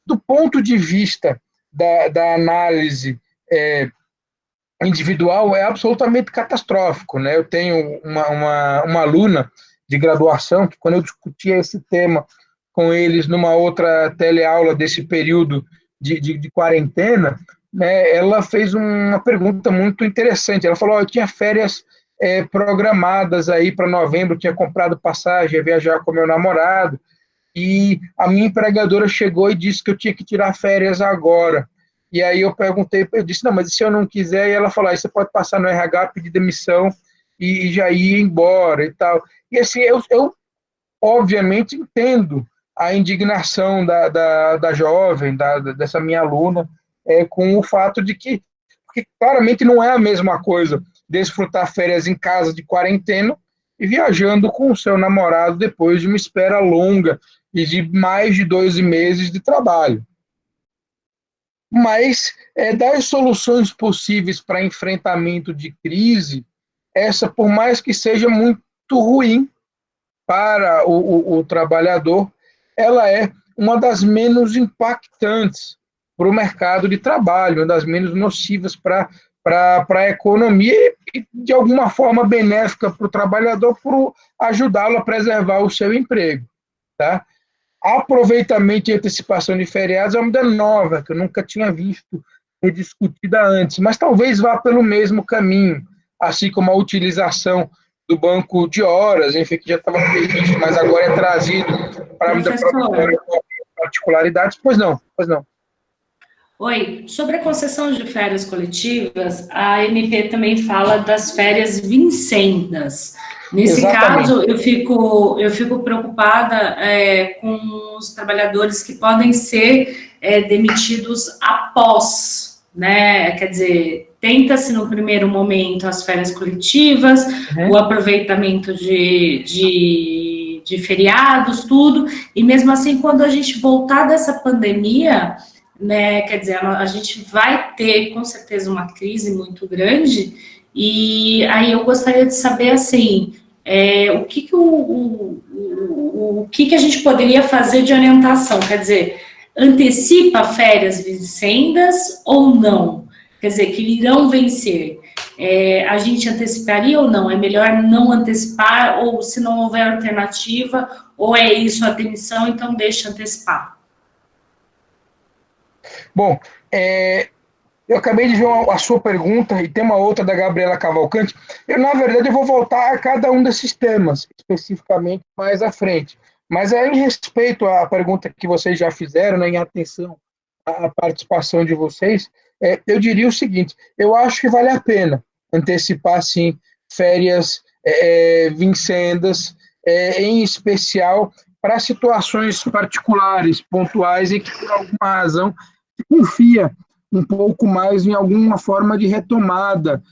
Do ponto de vista da análise individual, é absolutamente catastrófico, né? Eu tenho uma aluna de graduação que, quando eu discutia esse tema com eles numa outra teleaula desse período de quarentena, né, ela fez uma pergunta muito interessante. Ela falou: eu tinha férias programadas aí para novembro, tinha comprado passagem, ia viajar com meu namorado, e a minha empregadora chegou e disse que eu tinha que tirar férias agora. E aí eu perguntei, eu disse: não, mas se eu não quiser? E ela falou: você pode passar no RH, pedir demissão e já ir embora e tal. E assim, eu obviamente entendo a indignação da jovem, dessa minha aluna, com o fato de que, porque claramente não é a mesma coisa desfrutar férias em casa de quarentena e viajando com o seu namorado depois de uma espera longa e de mais de 12 meses de trabalho. Mas das soluções possíveis para enfrentamento de crise, essa, por mais que seja muito ruim para o trabalhador, ela é uma das menos impactantes para o mercado de trabalho, uma das menos nocivas para a economia e, de alguma forma, benéfica para o trabalhador, por ajudá-lo a preservar o seu emprego. Tá? Aproveitamento e antecipação de feriados é uma medida nova, que eu nunca tinha visto ser discutida antes, mas talvez vá pelo mesmo caminho, assim como a utilização do banco de horas, enfim, que já estava previsto, mas agora é trazido para a medida provisória com particularidades. Pois não, pois não. Oi, sobre a concessão de férias coletivas, a MP também fala das férias vincendas. Nesse Exatamente. caso, eu fico preocupada com os trabalhadores que podem ser demitidos após, né? Quer dizer, tenta-se no primeiro momento as férias coletivas, o aproveitamento de feriados, tudo, e mesmo assim, quando a gente voltar dessa pandemia, né, quer dizer, a gente vai ter com certeza uma crise muito grande, e aí eu gostaria de saber assim, o que a gente poderia fazer de orientação, quer dizer, antecipa férias vincendas ou não? Quer dizer, que irão vencer. A gente anteciparia ou não? É melhor não antecipar, ou se não houver alternativa, ou é isso a demissão, então deixa antecipar. Bom, Eu acabei de ver a sua pergunta e tem uma outra da Gabriela Cavalcante. Na verdade, eu vou voltar a cada um desses temas, especificamente mais à frente. Mas é em respeito à pergunta que vocês já fizeram, né, em atenção à participação de vocês, eu diria o seguinte: eu acho que vale a pena antecipar, sim, férias vincendas, em especial para situações particulares, pontuais, e que, por alguma razão, se confia um pouco mais em alguma forma de retomada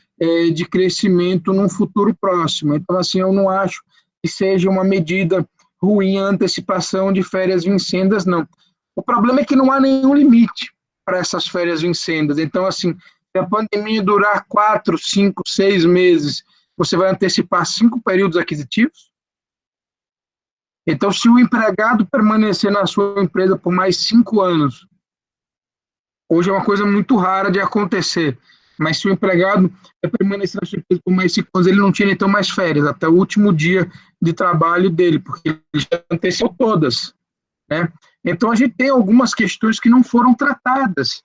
de crescimento num futuro próximo. Então, assim, eu não acho que seja uma medida ruim a antecipação de férias vincendas, não. O problema é que não há nenhum limite para essas férias vincendas. Então, assim, se a pandemia durar 4, 5, 6 meses, você vai antecipar 5 períodos aquisitivos? Então, se o empregado permanecer na sua empresa por mais 5 anos, hoje é uma coisa muito rara de acontecer, mas se o empregado permanecer na sua empresa por mais 5 anos, ele não tira então mais férias, até o último dia de trabalho dele, porque ele já antecipou todas, né? Então, a gente tem algumas questões que não foram tratadas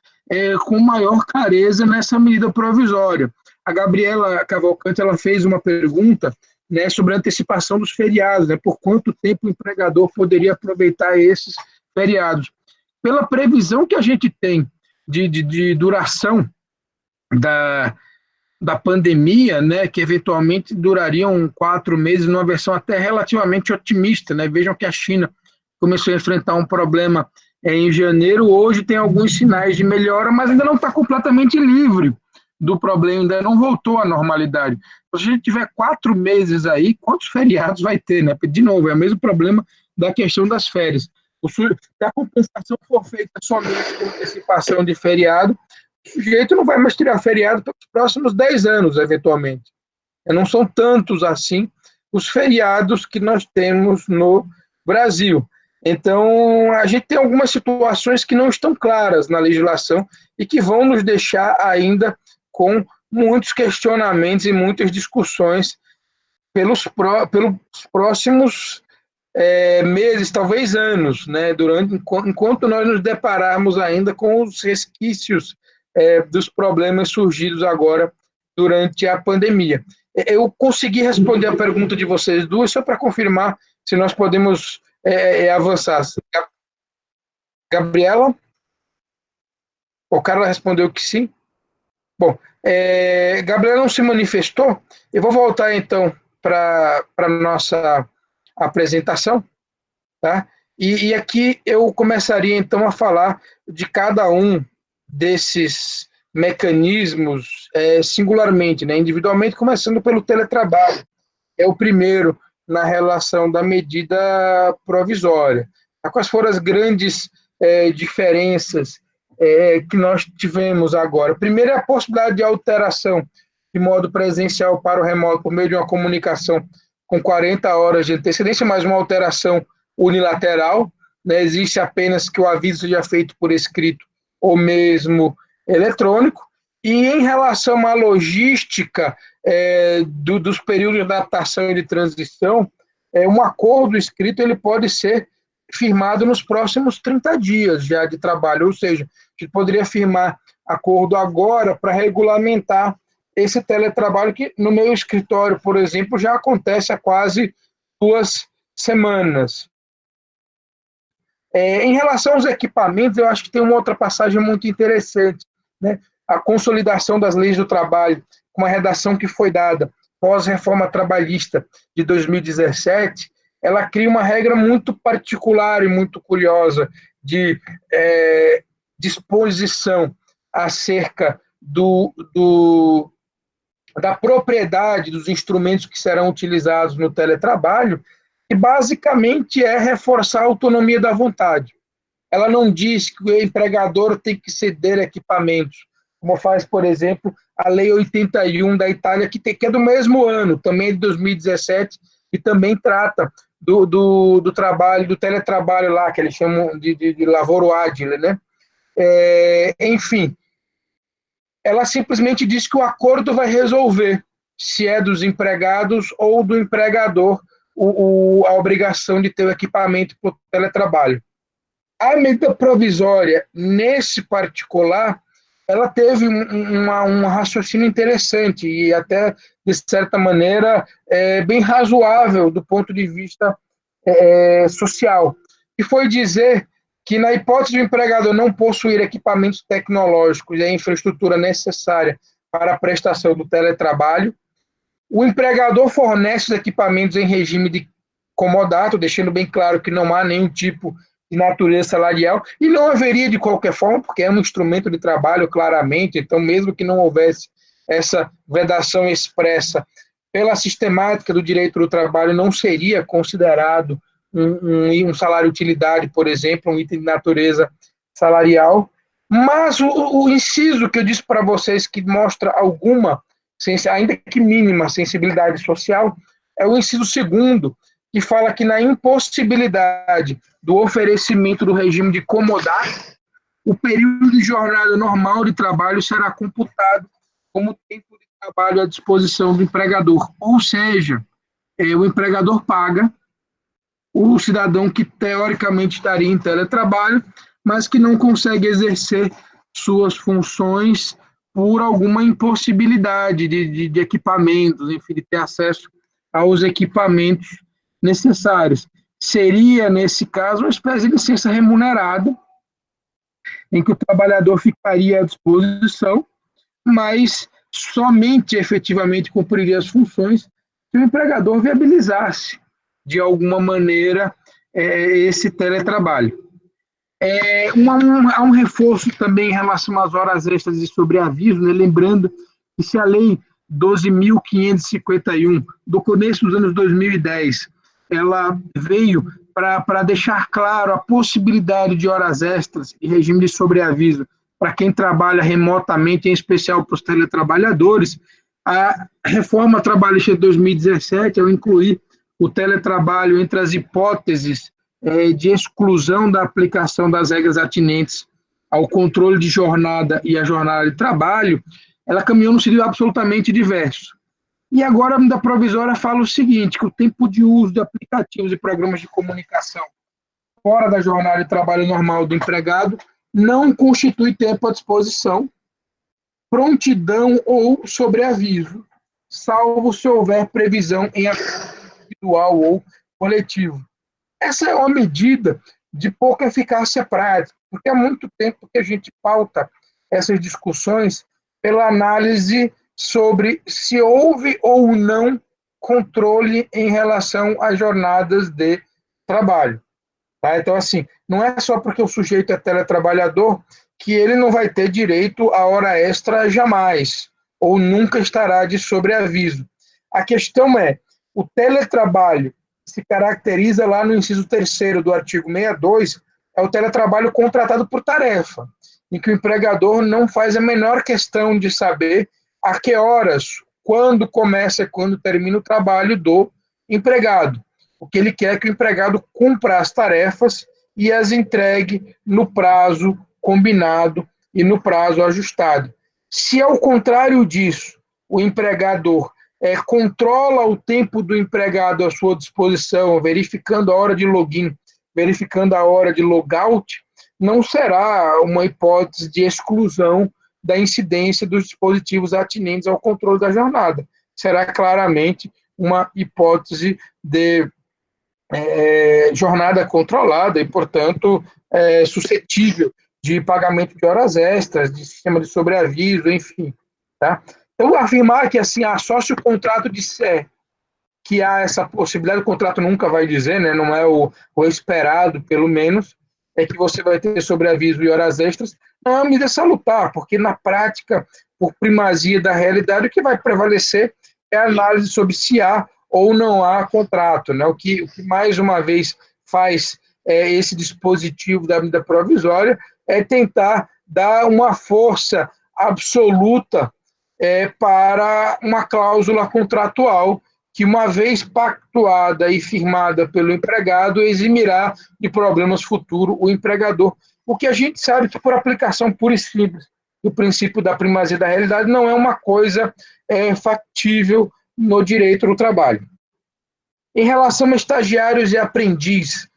com maior clareza nessa medida provisória. A Gabriela Cavalcante, ela fez uma pergunta, né, sobre a antecipação dos feriados, né, por quanto tempo o empregador poderia aproveitar esses feriados. Pela previsão que a gente tem de duração da, da pandemia, né, que eventualmente durariam 4 meses, numa versão até relativamente otimista, né? Vejam que a China começou a enfrentar um problema em janeiro, hoje tem alguns sinais de melhora, mas ainda não está completamente livre do problema, ainda não voltou à normalidade. Se a gente tiver 4 meses aí, quantos feriados vai ter, né? Porque, de novo, é o mesmo problema da questão das férias. Se a compensação for feita somente com antecipação de feriado, o sujeito não vai mais tirar feriado pelos próximos 10 anos, eventualmente. Não são tantos assim os feriados que nós temos no Brasil. Então, a gente tem algumas situações que não estão claras na legislação e que vão nos deixar ainda com muitos questionamentos e muitas discussões pelos próximos meses, talvez anos, né, enquanto nós nos depararmos ainda com os resquícios dos problemas surgidos agora durante a pandemia. Eu consegui responder a pergunta de vocês duas, só para confirmar se nós podemos avançar. Gabriela? O Carla respondeu que sim. Bom, Gabriela não se manifestou. Eu vou voltar, então, para a nossa apresentação, tá? E aqui eu começaria, então, a falar de cada um desses mecanismos singularmente, né, individualmente, começando pelo teletrabalho. É o primeiro na relação da medida provisória. Quais foram as grandes diferenças que nós tivemos agora? Primeiro é a possibilidade de alteração de modo presencial para o remoto por meio de uma comunicação com 40 horas de antecedência, mas uma alteração unilateral, né? Existe apenas que o aviso seja feito por escrito ou mesmo eletrônico. E em relação à logística dos períodos de adaptação e de transição, um acordo escrito ele pode ser firmado nos próximos 30 dias já de trabalho, ou seja, a gente poderia firmar acordo agora para regulamentar esse teletrabalho que no meu escritório, por exemplo, já acontece há quase 2 semanas. Em relação aos equipamentos, eu acho que tem uma outra passagem muito interessante, né? A consolidação das leis do trabalho, com a redação que foi dada pós-reforma trabalhista de 2017, ela cria uma regra muito particular e muito curiosa de disposição acerca da propriedade dos instrumentos que serão utilizados no teletrabalho, e basicamente é reforçar a autonomia da vontade. Ela não diz que o empregador tem que ceder equipamentos, como faz, por exemplo, a Lei 81 da Itália, que é do mesmo ano, também de 2017, e também trata do trabalho, do teletrabalho lá, que eles chamam de lavoro ágil, né? Enfim, ela simplesmente diz que o acordo vai resolver se é dos empregados ou do empregador a obrigação de ter o equipamento para o teletrabalho. A medida provisória, nesse particular, ela teve um raciocínio interessante e até, de certa maneira, bem razoável do ponto de vista social, que foi dizer que, na hipótese do empregador não possuir equipamentos tecnológicos e a infraestrutura necessária para a prestação do teletrabalho, o empregador fornece os equipamentos em regime de comodato, deixando bem claro que não há nenhum tipo de natureza salarial, e não haveria de qualquer forma, porque é um instrumento de trabalho, claramente, então, mesmo que não houvesse essa vedação expressa pela sistemática do direito do trabalho, não seria considerado um salário-utilidade, por exemplo, um item de natureza salarial. Mas o inciso que eu disse para vocês, que mostra alguma, ainda que mínima, sensibilidade social, é o inciso segundo, que fala que na impossibilidade do oferecimento do regime de comodato, o período de jornada normal de trabalho será computado como tempo de trabalho à disposição do empregador. Ou seja, o empregador paga o cidadão que teoricamente estaria em teletrabalho, mas que não consegue exercer suas funções por alguma impossibilidade de equipamentos, enfim, de ter acesso aos equipamentos necessários. Seria, nesse caso, uma espécie de licença remunerada, em que o trabalhador ficaria à disposição, mas somente efetivamente cumpriria as funções se o empregador viabilizasse, de alguma maneira, esse teletrabalho. Há um reforço também em relação às horas extras e sobreaviso, né? Lembrando que se a Lei 12.551, do começo dos anos 2010, ela veio para deixar claro a possibilidade de horas extras e regime de sobreaviso para quem trabalha remotamente, em especial para os teletrabalhadores, a reforma trabalhista de 2017, ao incluir o teletrabalho entre as hipóteses de exclusão da aplicação das regras atinentes ao controle de jornada e a jornada de trabalho, ela caminhou no sentido absolutamente diverso. E agora a medida provisória fala o seguinte, que o tempo de uso de aplicativos e programas de comunicação fora da jornada de trabalho normal do empregado não constitui tempo à disposição, prontidão ou sobreaviso, salvo se houver previsão em acordo individual ou coletivo. Essa é uma medida de pouca eficácia prática, porque há muito tempo que a gente pauta essas discussões pela análise sobre se houve ou não controle em relação às jornadas de trabalho. Tá? Então, assim, não é só porque o sujeito é teletrabalhador que ele não vai ter direito à hora extra jamais, ou nunca estará de sobreaviso. A questão é, o teletrabalho se caracteriza lá no inciso 3º do artigo 62, é o teletrabalho contratado por tarefa, em que o empregador não faz a menor questão de saber a que horas, quando começa e quando termina o trabalho do empregado. O que ele quer é que o empregado cumpra as tarefas e as entregue no prazo combinado e no prazo ajustado. Se, ao contrário disso, o empregador controla o tempo do empregado à sua disposição, verificando a hora de login, verificando a hora de logout, não será uma hipótese de exclusão da incidência dos dispositivos atinentes ao controle da jornada. Será claramente uma hipótese de jornada controlada e, portanto, suscetível de pagamento de horas extras, de sistema de sobreaviso, enfim. Tá? Então, afirmar que assim, só se o contrato disser que há essa possibilidade, o contrato nunca vai dizer, né, não é o esperado, pelo menos, é que você vai ter sobreaviso e horas extras, não é uma medida salutar, porque na prática, por primazia da realidade, o que vai prevalecer é a análise sobre se há ou não há contrato, né? O que mais uma vez faz esse dispositivo da medida provisória é tentar dar uma força absoluta para uma cláusula contratual que, uma vez pactuada e firmada pelo empregado, eximirá de problemas futuros o empregador. O que a gente sabe que, por aplicação pura e simples do princípio da primazia da realidade, não é uma coisa factível no direito do trabalho. Em relação a estagiários e aprendiz,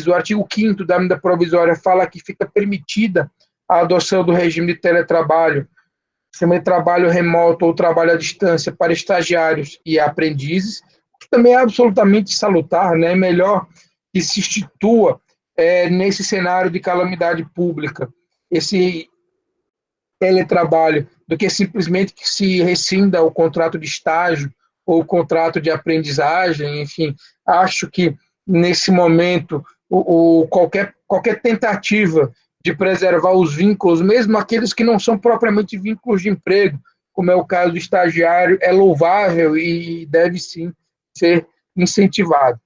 o artigo 5º da medida provisória fala que fica permitida a adoção do regime de teletrabalho, sistema de trabalho remoto ou trabalho à distância para estagiários e aprendizes, que também é absolutamente salutar, né? É melhor que se institua nesse cenário de calamidade pública esse teletrabalho do que simplesmente que se rescinda o contrato de estágio ou o contrato de aprendizagem. Enfim, acho que nesse momento qualquer tentativa de preservar os vínculos, mesmo aqueles que não são propriamente vínculos de emprego, como é o caso do estagiário, é louvável e deve sim ser incentivado.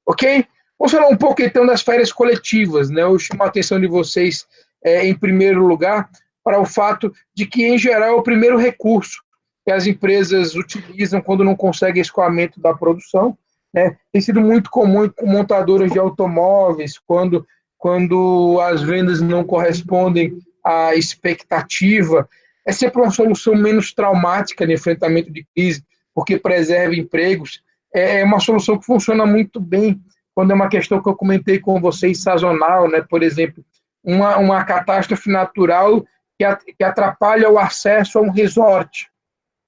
Ok? Vamos falar um pouco então das férias coletivas, né? Eu chamo a atenção de vocês, em primeiro lugar, para o fato de que, em geral, é o primeiro recurso que as empresas utilizam quando não conseguem escoamento da produção, né? Tem sido muito comum com montadoras de automóveis, quando as vendas não correspondem à expectativa. É sempre uma solução menos traumática no enfrentamento de crise, porque preserva empregos. É uma solução que funciona muito bem quando é uma questão que eu comentei com vocês, sazonal, né? Por exemplo, uma catástrofe natural que atrapalha o acesso a um resort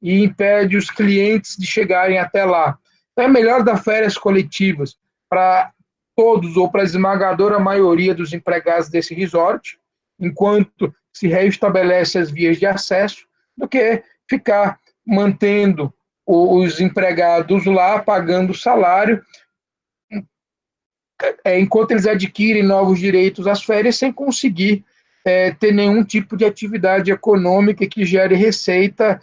e impede os clientes de chegarem até lá. Então, é melhor dar férias coletivas para todos ou para a esmagadora maioria dos empregados desse resort, enquanto se reestabelece as vias de acesso, do que ficar mantendo os empregados lá, pagando salário, enquanto eles adquirem novos direitos às férias, sem conseguir ter nenhum tipo de atividade econômica que gere receita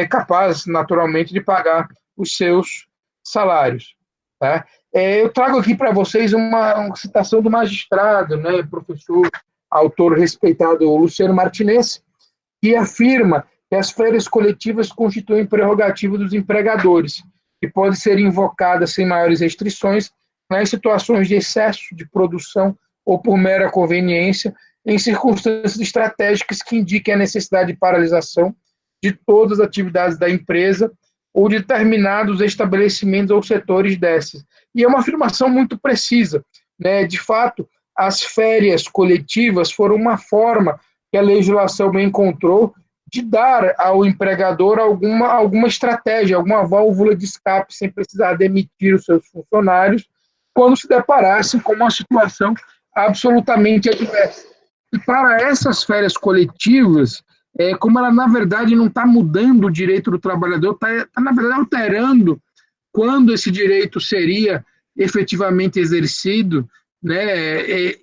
capaz, naturalmente, de pagar os seus salários. Tá? Eu trago aqui para vocês uma citação do magistrado, né, professor, autor respeitado Luciano Martinez, que afirma que as férias coletivas constituem prerrogativa dos empregadores, que podem ser invocadas sem maiores restrições nas situações de excesso de produção ou por mera conveniência, em circunstâncias estratégicas que indiquem a necessidade de paralisação de todas as atividades da empresa ou de determinados estabelecimentos ou setores dessas. E é uma afirmação muito precisa, né? De fato, as férias coletivas foram uma forma que a legislação encontrou de dar ao empregador alguma estratégia, alguma válvula de escape, sem precisar demitir os seus funcionários, quando se deparassem com uma situação absolutamente adversa. E para essas férias coletivas, como ela, na verdade, não está mudando o direito do trabalhador, está, na verdade, alterando quando esse direito seria efetivamente exercido, né?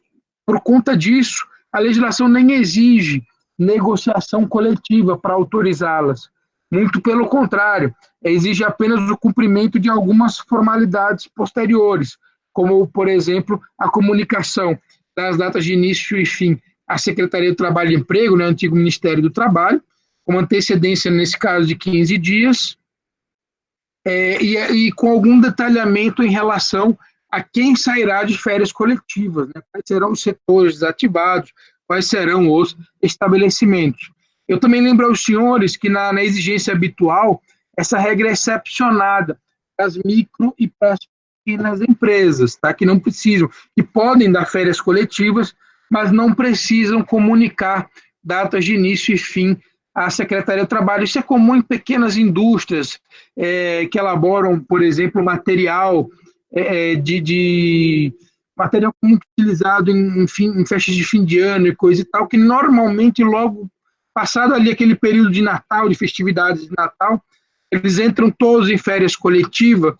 Por conta disso, a legislação nem exige negociação coletiva para autorizá-las. Muito pelo contrário, exige apenas o cumprimento de algumas formalidades posteriores, como, por exemplo, a comunicação das datas de início e fim à Secretaria do Trabalho e Emprego, né, antigo Ministério do Trabalho, com antecedência, nesse caso, de 15 dias, e com algum detalhamento em relação a quem sairá de férias coletivas, né, quais serão os setores desativados, quais serão os estabelecimentos. Eu também lembro aos senhores que, na exigência habitual, essa regra é excepcionada para as micro e para as pequenas empresas, tá? Que não precisam, que podem dar férias coletivas, mas não precisam comunicar datas de início e fim à Secretaria do Trabalho. Isso é comum em pequenas indústrias que elaboram, por exemplo, material material muito utilizado em festas de fim de ano e coisa e tal, que normalmente logo passado ali aquele período de Natal, de festividades de Natal, eles entram todos em férias coletivas,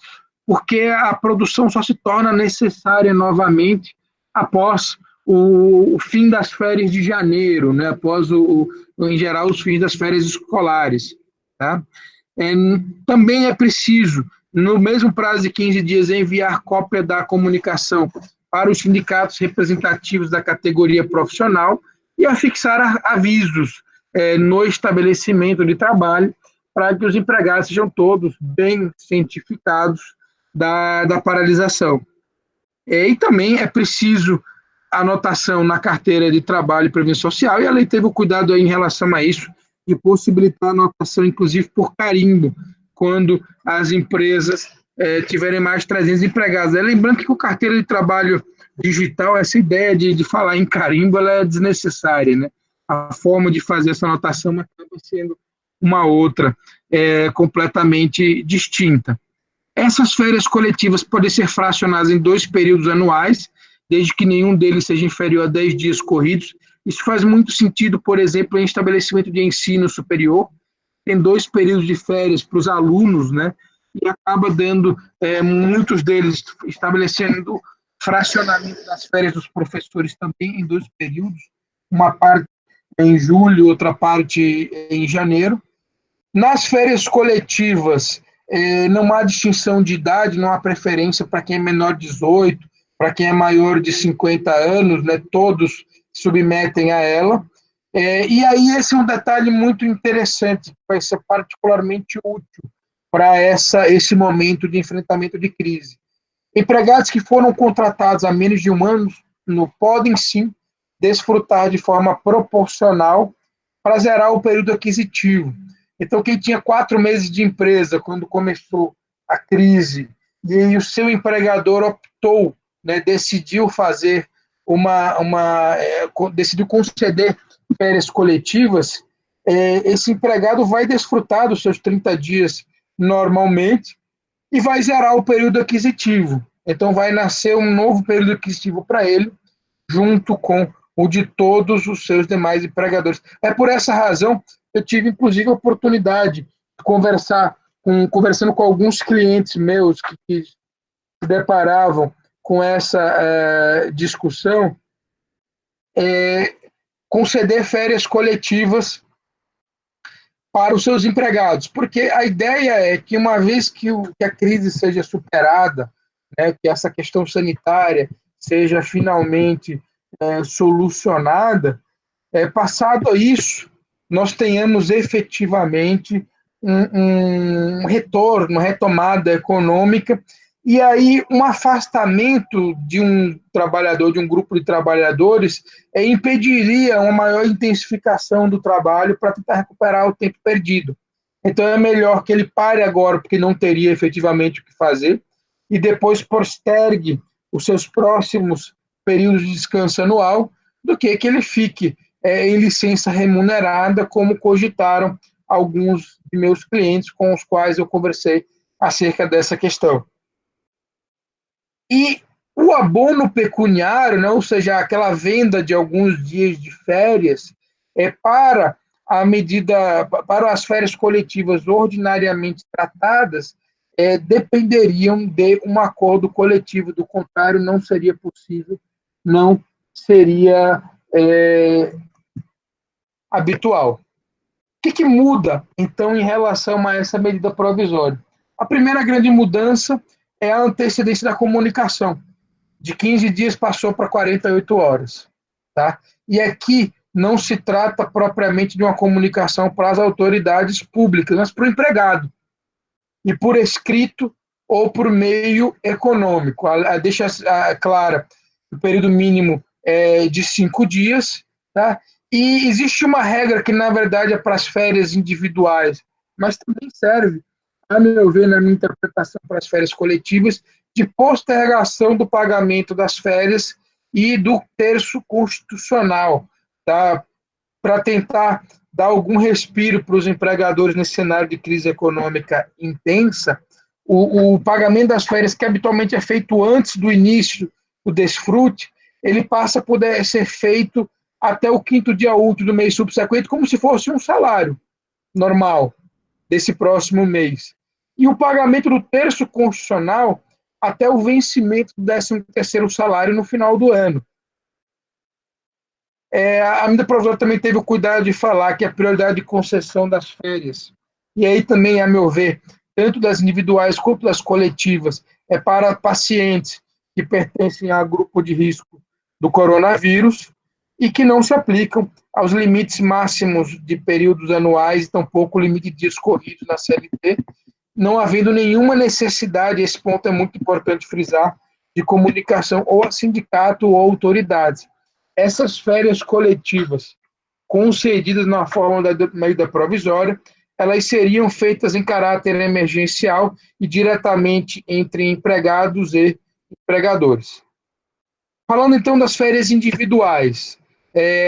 porque a produção só se torna necessária novamente após o fim das férias de janeiro, né? Após, em geral, os fins das férias escolares. Tá? Também é preciso, no mesmo prazo de 15 dias, enviar cópia da comunicação para os sindicatos representativos da categoria profissional e afixar avisos no estabelecimento de trabalho para que os empregados sejam todos bem cientificados da paralisação. E também é preciso anotação na carteira de trabalho e previdência social, e a lei teve o cuidado aí em relação a isso, de possibilitar a anotação, inclusive por carimbo, quando as empresas tiverem mais de 300 empregados. Lembrando que com carteira de trabalho digital, essa ideia de falar em carimbo ela é desnecessária, né? a forma de fazer essa anotação acaba sendo uma outra, completamente distinta. Essas férias coletivas podem ser fracionadas em 2 períodos anuais, desde que nenhum deles seja inferior a 10 dias corridos. Isso faz muito sentido, por exemplo, em estabelecimento de ensino superior. Tem 2 períodos de férias para os alunos, né? E acaba dando, muitos deles estabelecendo fracionamento das férias dos professores também em 2 períodos, uma parte em julho, outra parte em janeiro. Nas férias coletivas, não há distinção de idade, não há preferência para quem é menor de 18, para quem é maior de 50 anos, né? Todos submetem a ela. E aí esse é um detalhe muito interessante, que vai ser particularmente útil para esse momento de enfrentamento de crise. Empregados que foram contratados há menos de um ano podem sim desfrutar de forma proporcional para zerar o período aquisitivo. Então, quem tinha 4 meses de empresa quando começou a crise e aí o seu empregador optou, né, decidiu fazer decidiu conceder férias coletivas, esse empregado vai desfrutar dos seus 30 dias normalmente e vai zerar o período aquisitivo. Então, vai nascer um novo período aquisitivo para ele, junto com o de todos os seus demais empregadores. É por essa razão que eu tive, inclusive, a oportunidade de conversando com alguns clientes meus que se deparavam com essa discussão, conceder férias coletivas para os seus empregados, porque a ideia é que, uma vez que a crise seja superada, né, que essa questão sanitária seja finalmente solucionada, passado isso, nós tenhamos efetivamente um retorno, uma retomada econômica, e aí um afastamento de um trabalhador, de um grupo de trabalhadores, impediria uma maior intensificação do trabalho para tentar recuperar o tempo perdido. Então é melhor que ele pare agora, porque não teria efetivamente o que fazer, e depois postergue os seus próximos períodos de descanso anual, do que ele fique em licença remunerada, como cogitaram alguns de meus clientes com os quais eu conversei acerca dessa questão. E o abono pecuniário, né, ou seja, aquela venda de alguns dias de férias, para as férias coletivas ordinariamente tratadas, dependeriam de um acordo coletivo, do contrário, não seria possível, não seria habitual. O que muda, então, em relação a essa medida provisória? A primeira grande mudança é a antecedência da comunicação. De 15 dias passou para 48 horas. Tá? E aqui não se trata propriamente de uma comunicação para as autoridades públicas, mas para o empregado. E por escrito ou por meio econômico. Deixa clara o período mínimo de 5 dias, tá? E existe uma regra que, na verdade, é para as férias individuais, mas também serve, a meu ver, na minha interpretação, para as férias coletivas, de postergação do pagamento das férias e do terço constitucional, tá? Para tentar dar algum respiro para os empregadores nesse cenário de crise econômica intensa. O pagamento das férias, que habitualmente é feito antes do início do desfrute, ele passa a poder ser feito até o 5º dia útil do mês subsequente, como se fosse um salário normal desse próximo mês. E o pagamento do terço constitucional até o vencimento do 13º salário no final do ano. A medida provisória também teve o cuidado de falar que a prioridade de concessão das férias, e aí também, a meu ver, tanto das individuais quanto das coletivas, é para pacientes que pertencem a grupo de risco do coronavírus e que não se aplicam aos limites máximos de períodos anuais e tampouco o limite de dias corridos na CLT, não havendo nenhuma necessidade, esse ponto é muito importante frisar, de comunicação ou a sindicato ou autoridades. Essas férias coletivas concedidas na forma da medida provisória, elas seriam feitas em caráter emergencial e diretamente entre empregados e empregadores. Falando então das férias individuais,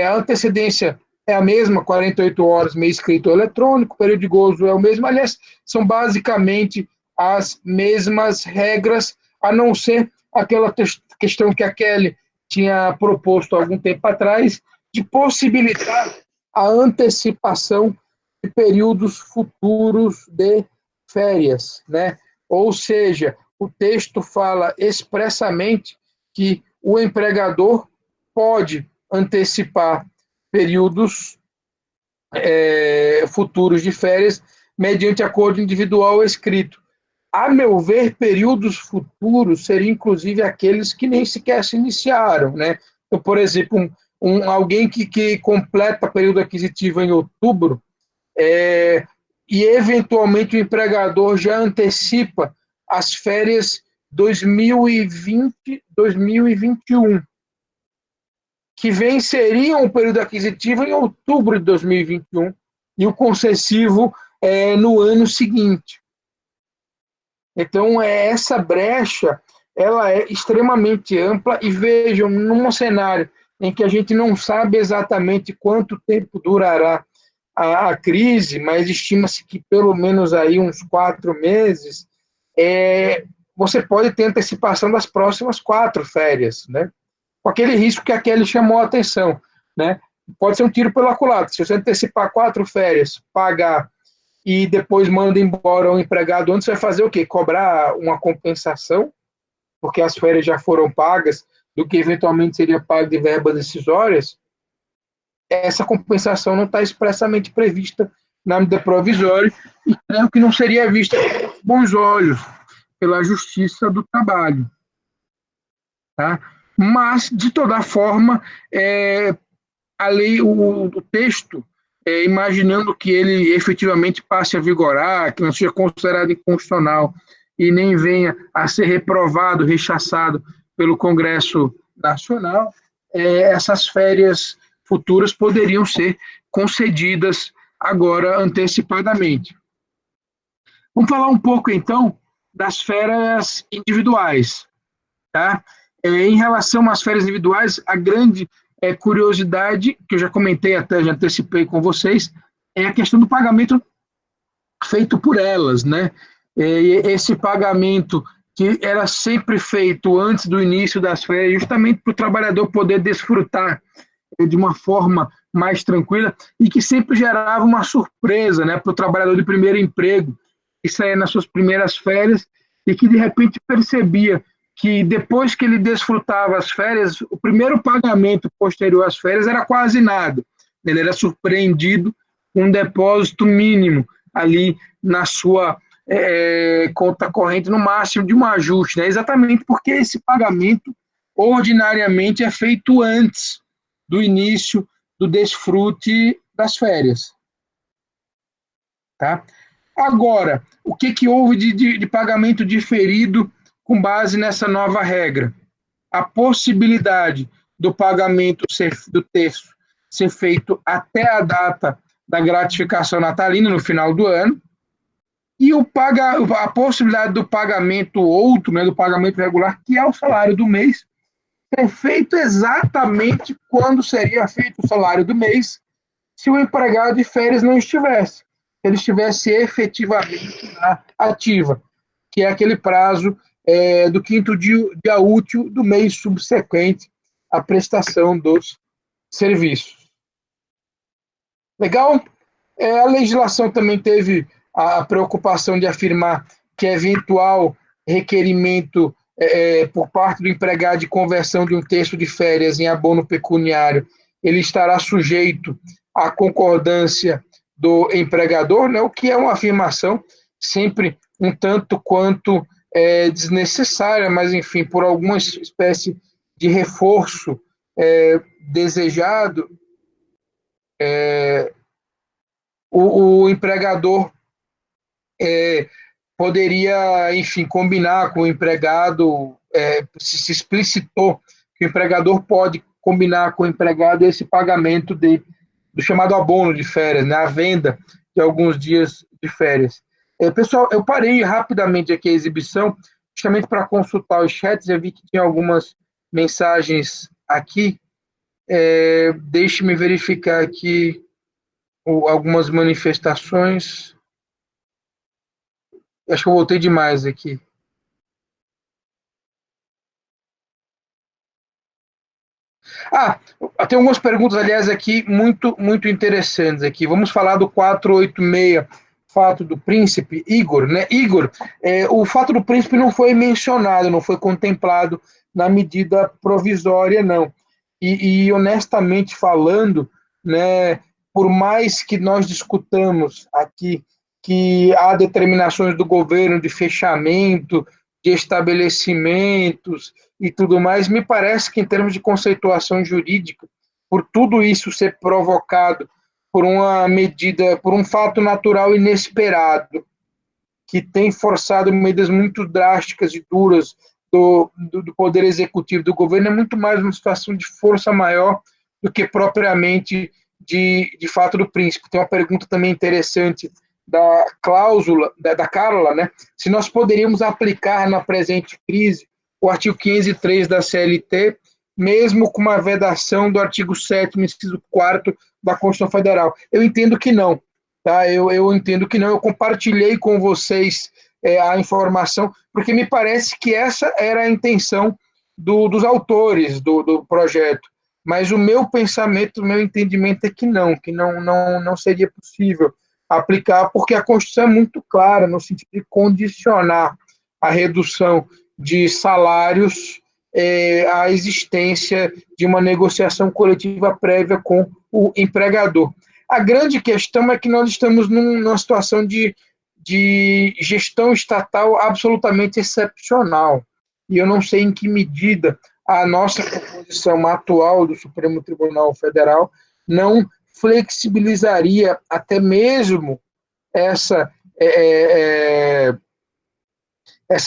a antecedência é a mesma, 48 horas, meio escrito eletrônico, período de gozo é o mesmo, aliás, são basicamente as mesmas regras, a não ser aquela questão que a Kelly tinha proposto há algum tempo atrás, de possibilitar a antecipação de períodos futuros de férias, né? Ou seja, o texto fala expressamente que o empregador pode antecipar períodos futuros de férias mediante acordo individual escrito. A meu ver, períodos futuros seriam inclusive aqueles que nem sequer se iniciaram, né? Então, por exemplo, alguém que completa período aquisitivo em outubro, e eventualmente o empregador já antecipa as férias 2020, 2021, que venceriam o período aquisitivo em outubro de 2021 e o concessivo no ano seguinte. Então, essa brecha ela é extremamente ampla e vejam, num cenário em que a gente não sabe exatamente quanto tempo durará a crise, mas estima-se que pelo menos aí uns 4 meses, você pode ter antecipação das próximas 4 férias, né? Com aquele risco que a Kelly chamou a atenção, né? Pode ser um tiro pela culatra. Se você antecipar 4 férias, pagar e depois manda embora o empregado antes, vai fazer o quê? Cobrar uma compensação, porque as férias já foram pagas, do que eventualmente seria pago de verbas decisórias. Essa compensação não está expressamente prevista na medida provisória e creio que não seria vista com bons olhos pela Justiça do Trabalho. Tá? Mas, de toda forma, a lei, o texto, imaginando que ele efetivamente passe a vigorar, que não seja considerado inconstitucional e nem venha a ser reprovado, rechaçado pelo Congresso Nacional, essas férias futuras poderiam ser concedidas agora antecipadamente. Vamos falar um pouco, então, das férias individuais. Tá? Em relação às férias individuais, a grande curiosidade, que eu já comentei até, já antecipei com vocês, é a questão do pagamento feito por elas, né? Esse pagamento que era sempre feito antes do início das férias, justamente para o trabalhador poder desfrutar de uma forma mais tranquila e que sempre gerava uma surpresa, né, para o trabalhador de primeiro emprego, que saía nas suas primeiras férias e que de repente percebia que depois que ele desfrutava as férias, o primeiro pagamento posterior às férias era quase nada. Ele era surpreendido com um depósito mínimo ali na sua conta corrente, no máximo de um ajuste, né? Exatamente porque esse pagamento ordinariamente é feito antes do início do desfrute das férias. Tá? Agora, o que houve de pagamento diferido com base nessa nova regra? A possibilidade do pagamento do terço ser feito até a data da gratificação natalina, no final do ano, e a possibilidade do pagamento outro, né, do pagamento regular, que é o salário do mês, ser feito exatamente quando seria feito o salário do mês, se o empregado de férias não estivesse. Se ele estivesse efetivamente na ativa, que é aquele prazo do 5º dia útil do mês subsequente à prestação dos serviços. Legal? A legislação também teve a preocupação de afirmar que eventual requerimento por parte do empregado de conversão de um terço de férias em abono pecuniário, ele estará sujeito à concordância do empregador, né, o que é uma afirmação sempre um tanto quanto desnecessária, mas, enfim, por alguma espécie de reforço desejado, o empregador poderia, enfim, combinar com o empregado, se explicitou que o empregador pode combinar com o empregado esse pagamento do chamado abono de férias, né, a venda de alguns dias de férias. Pessoal, eu parei rapidamente aqui a exibição, justamente para consultar os chats, eu vi que tinha algumas mensagens aqui, Deixe-me verificar aqui algumas manifestações. Acho que eu voltei demais aqui. Tem algumas perguntas, aliás, aqui muito, muito interessantes aqui. Vamos falar do 486, fato do príncipe, Igor, né? Igor, o fato do príncipe não foi mencionado, não foi contemplado na medida provisória, não. E honestamente falando, né, por mais que nós discutamos aqui que há determinações do governo de fechamento, de estabelecimentos e tudo mais, me parece que, em termos de conceituação jurídica, por tudo isso ser provocado por uma medida, por um fato natural inesperado, que tem forçado medidas muito drásticas e duras do Poder Executivo, do governo, é muito mais uma situação de força maior do que propriamente de fato do príncipe. Tem uma pergunta também interessante da cláusula, da Carla, né? Se nós poderíamos aplicar na presente crise o artigo 503 da CLT, mesmo com uma vedação do artigo 7º, inciso 4º da Constituição Federal. Eu entendo que não. Tá? Eu entendo que não. Eu compartilhei com vocês a informação, porque me parece que essa era a intenção dos autores do projeto. Mas o meu pensamento, o meu entendimento é que não seria possível aplicar, porque a Constituição é muito clara no sentido de condicionar a redução de salários à existência de uma negociação coletiva prévia com o empregador. A grande questão é que nós estamos numa situação de gestão estatal absolutamente excepcional. E eu não sei em que medida a nossa composição atual do Supremo Tribunal Federal não flexibilizaria até mesmo essa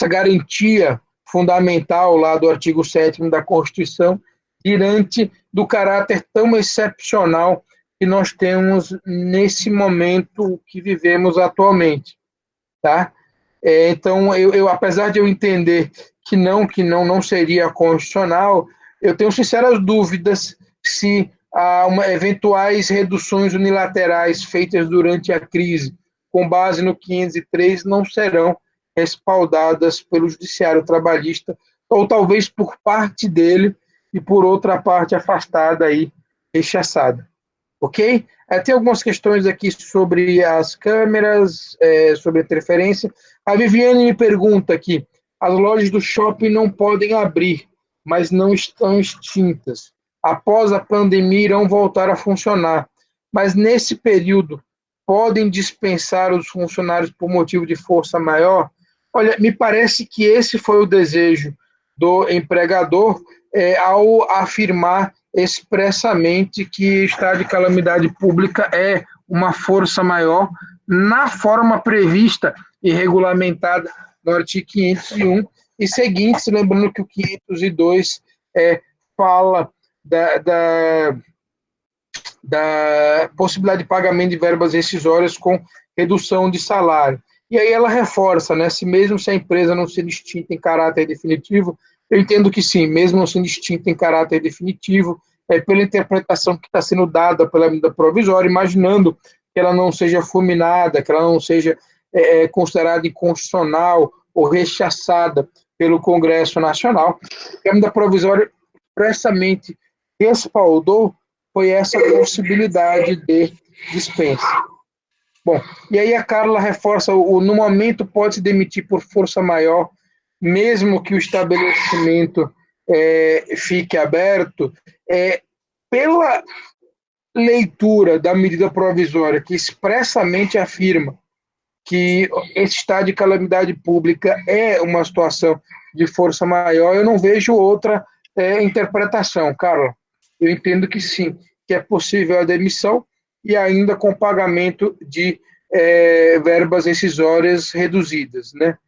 garantia fundamental lá do artigo 7º da Constituição, diante do caráter tão excepcional que nós temos nesse momento que vivemos atualmente, tá? Então, apesar de eu entender que não seria constitucional, eu tenho sinceras dúvidas se eventuais reduções unilaterais feitas durante a crise, com base no 503, não serão respaldadas pelo judiciário trabalhista, ou talvez por parte dele e por outra parte afastada aí, rechaçada. Ok? Tem algumas questões aqui sobre as câmeras, sobre a interferência. A Viviane me pergunta aqui, as lojas do shopping não podem abrir, mas não estão extintas. Após a pandemia irão voltar a funcionar, mas nesse período podem dispensar os funcionários por motivo de força maior? Olha, me parece que esse foi o desejo do empregador ao afirmar expressamente que estado de calamidade pública é uma força maior na forma prevista e regulamentada no artigo 501 e seguintes, lembrando que o 502 fala da possibilidade de pagamento de verbas rescisórias com redução de salário. E aí ela reforça, né, mesmo se a empresa não sendo extinta em caráter definitivo, eu entendo que sim, mesmo não sendo extinta em caráter definitivo, pela interpretação que está sendo dada pela medida provisória, imaginando que ela não seja fulminada, que ela não seja considerada inconstitucional ou rechaçada pelo Congresso Nacional, a medida provisória expressamente respaldou foi essa possibilidade de dispensa. Bom, e aí a Carla reforça, no momento pode se demitir por força maior, mesmo que o estabelecimento fique aberto, pela leitura da medida provisória, que expressamente afirma que esse estado de calamidade pública é uma situação de força maior, eu não vejo outra interpretação, Carla. Eu entendo que sim, que é possível a demissão e ainda com pagamento de verbas rescisórias reduzidas, né?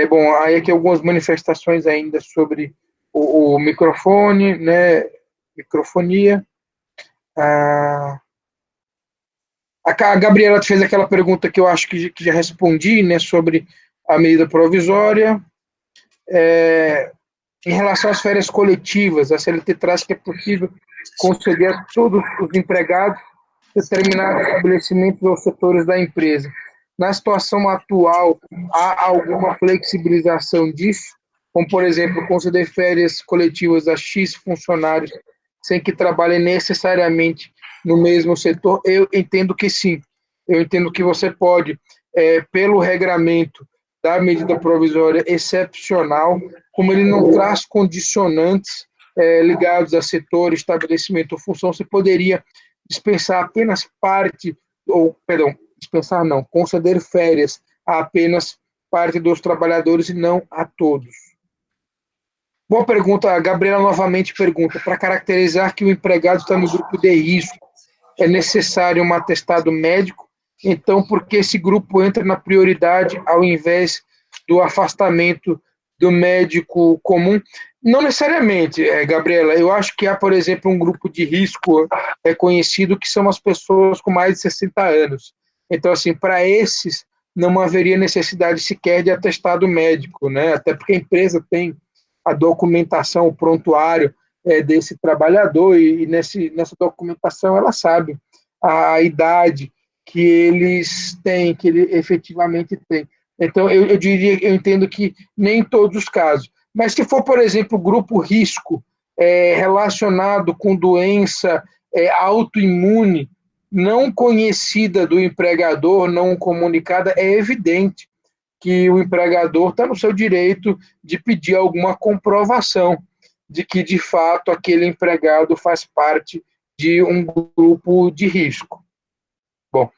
Bom, aí aqui algumas manifestações ainda sobre o microfone, né? Microfonia. A Gabriela fez aquela pergunta que eu acho que já respondi, né? Sobre a medida provisória. Em relação às férias coletivas, a CLT traz que é possível conceder a todos os empregados determinados estabelecimentos ou setores da empresa. Na situação atual, há alguma flexibilização disso? Como, por exemplo, conceder férias coletivas a X funcionários sem que trabalhem necessariamente no mesmo setor? Eu entendo que sim. Eu entendo que você pode, pelo regramento da medida provisória excepcional, como ele não traz condicionantes ligados a setor, estabelecimento ou função, você poderia dispensar apenas parte, ou, perdão, dispensar não, conceder férias a apenas parte dos trabalhadores e não a todos. Boa pergunta. A Gabriela novamente pergunta: para caracterizar que o empregado está no grupo de risco, é necessário um atestado médico? Então, por que esse grupo entra na prioridade ao invés do afastamento do médico comum? Não necessariamente, Gabriela. Eu acho que há, por exemplo, um grupo de risco reconhecido que são as pessoas com mais de 60 anos. Então, assim, para esses, não haveria necessidade sequer de atestado médico, né? Até porque a empresa tem a documentação, o prontuário desse trabalhador, e nessa documentação ela sabe a idade que eles têm, que ele efetivamente tem. Então, eu diria, eu entendo que nem em todos os casos. Mas se for, por exemplo, grupo risco relacionado com doença autoimune, não conhecida do empregador, não comunicada, é evidente que o empregador está no seu direito de pedir alguma comprovação de que, de fato, aquele empregado faz parte de um grupo de risco. Bom,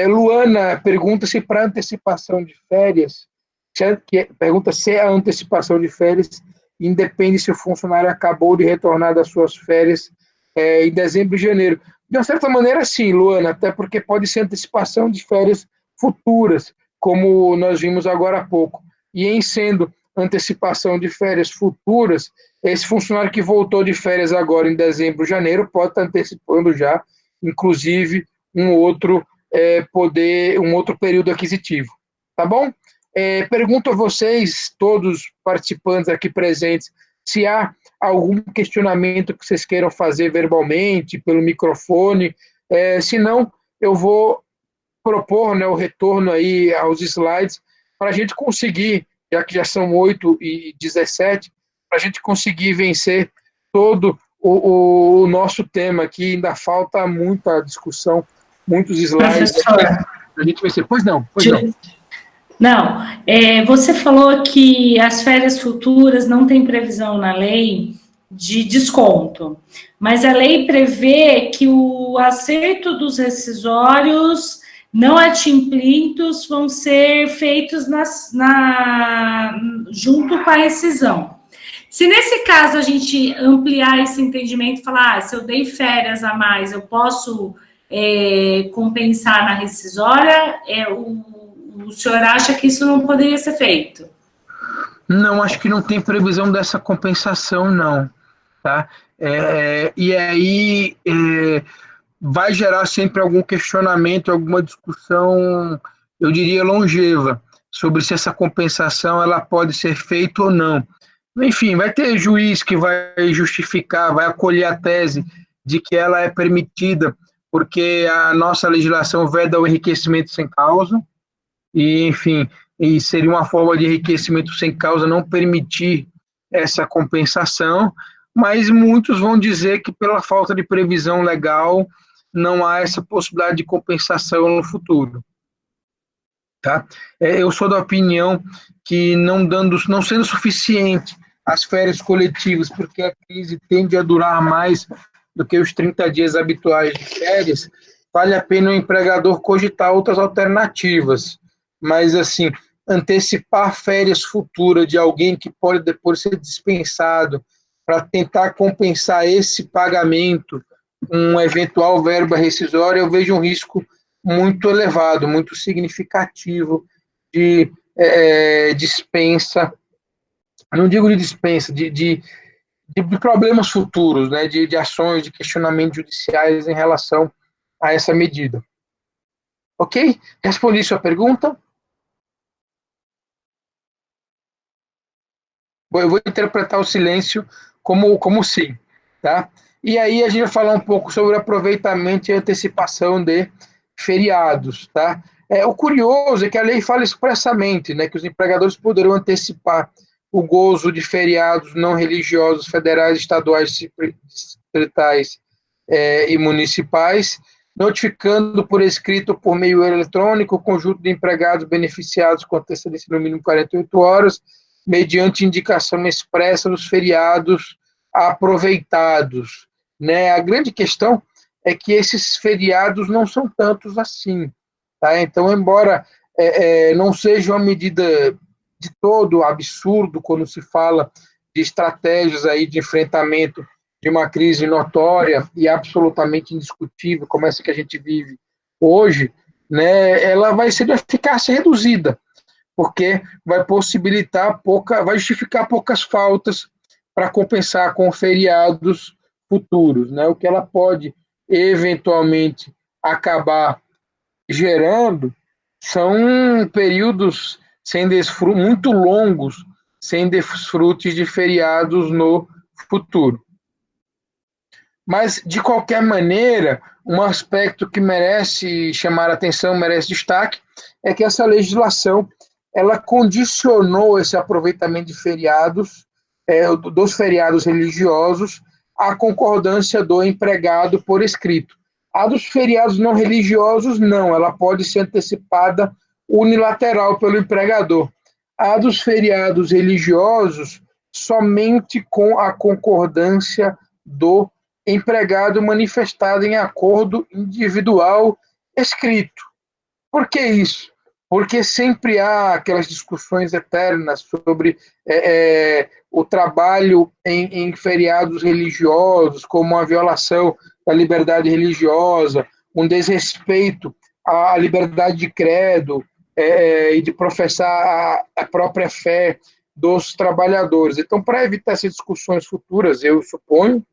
Luana pergunta se para antecipação de férias, pergunta se a antecipação de férias independe se o funcionário acabou de retornar das suas férias em dezembro e janeiro. De uma certa maneira, sim, Luana, até porque pode ser antecipação de férias futuras, como nós vimos agora há pouco. E em sendo antecipação de férias futuras, esse funcionário que voltou de férias agora em dezembro, janeiro, pode estar antecipando já, inclusive, um outro um outro período aquisitivo. Tá bom? Pergunto a vocês, todos participantes aqui presentes, se há algum questionamento que vocês queiram fazer verbalmente, pelo microfone. Se não, eu vou propor, né, o retorno aí aos slides para a gente conseguir, já que já são 8h17, para a gente conseguir vencer todo o nosso tema aqui. Ainda falta muita discussão, muitos slides. Professor, A gente vencer. Pois não, pois não. Não, você falou que as férias futuras não tem previsão na lei de desconto, mas a lei prevê que o acerto dos rescisórios não adimplitos vão ser feitos junto com a rescisão. Se nesse caso a gente ampliar esse entendimento e falar, se eu dei férias a mais, eu posso compensar na rescisória, o senhor acha que isso não poderia ser feito? Não, acho que não tem previsão dessa compensação, não. Tá? E aí vai gerar sempre algum questionamento, alguma discussão, eu diria, longeva, sobre se essa compensação ela pode ser feita ou não. Enfim, vai ter juiz que vai justificar, vai acolher a tese de que ela é permitida porque a nossa legislação veda o enriquecimento sem causa, e, enfim, e seria uma forma de enriquecimento sem causa não permitir essa compensação, mas muitos vão dizer que pela falta de previsão legal não há essa possibilidade de compensação no futuro. Tá? Eu sou da opinião que não sendo suficiente as férias coletivas, porque a crise tende a durar mais do que os 30 dias habituais de férias, vale a pena o empregador cogitar outras alternativas. Mas, assim, antecipar férias futuras de alguém que pode depois ser dispensado para tentar compensar esse pagamento, um eventual verba rescisória, eu vejo um risco muito elevado, muito significativo de dispensa, não digo de dispensa, de problemas futuros, né, de ações, de questionamentos judiciais em relação a essa medida. Ok? Respondi sua pergunta? Eu vou interpretar o silêncio como sim, tá? E aí a gente vai falar um pouco sobre aproveitamento e antecipação de feriados, tá? O curioso é que a lei fala expressamente, né, que os empregadores poderão antecipar o gozo de feriados não religiosos federais, estaduais, distritais e municipais, notificando por escrito por meio eletrônico o conjunto de empregados beneficiados com antecedência no mínimo 48 horas, mediante indicação expressa dos feriados aproveitados, né? A grande questão é que esses feriados não são tantos assim, tá? Então, embora não seja uma medida de todo absurdo quando se fala de estratégias aí de enfrentamento de uma crise notória e absolutamente indiscutível, como essa que a gente vive hoje, né, ela vai ser de eficácia reduzida, porque vai possibilitar vai justificar poucas faltas para compensar com feriados futuros, né? O que ela pode eventualmente acabar gerando são períodos muito longos, sem desfrutes de feriados no futuro. Mas, de qualquer maneira, um aspecto que merece chamar a atenção, merece destaque, é que essa legislação ela condicionou esse aproveitamento de feriados, dos feriados religiosos, à concordância do empregado por escrito. A dos feriados não religiosos, não, ela pode ser antecipada unilateral pelo empregador. A dos feriados religiosos, somente com a concordância do empregado manifestada em acordo individual escrito. Por que isso? Porque sempre há aquelas discussões eternas sobre o trabalho em feriados religiosos, como uma violação da liberdade religiosa, um desrespeito à liberdade de credo e de professar a própria fé dos trabalhadores. Então, para evitar essas discussões futuras, eu suponho,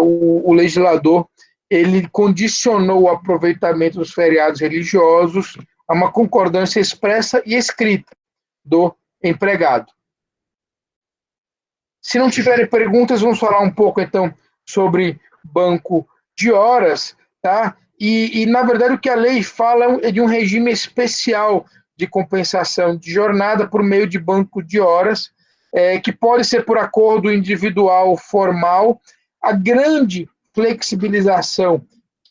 o legislador ele condicionou o aproveitamento dos feriados religiosos a uma concordância expressa e escrita do empregado. Se não tiverem perguntas, vamos falar um pouco, então, sobre banco de horas, tá? E na verdade, o que a lei fala é de um regime especial de compensação de jornada por meio de banco de horas, que pode ser por acordo individual formal. A grande flexibilização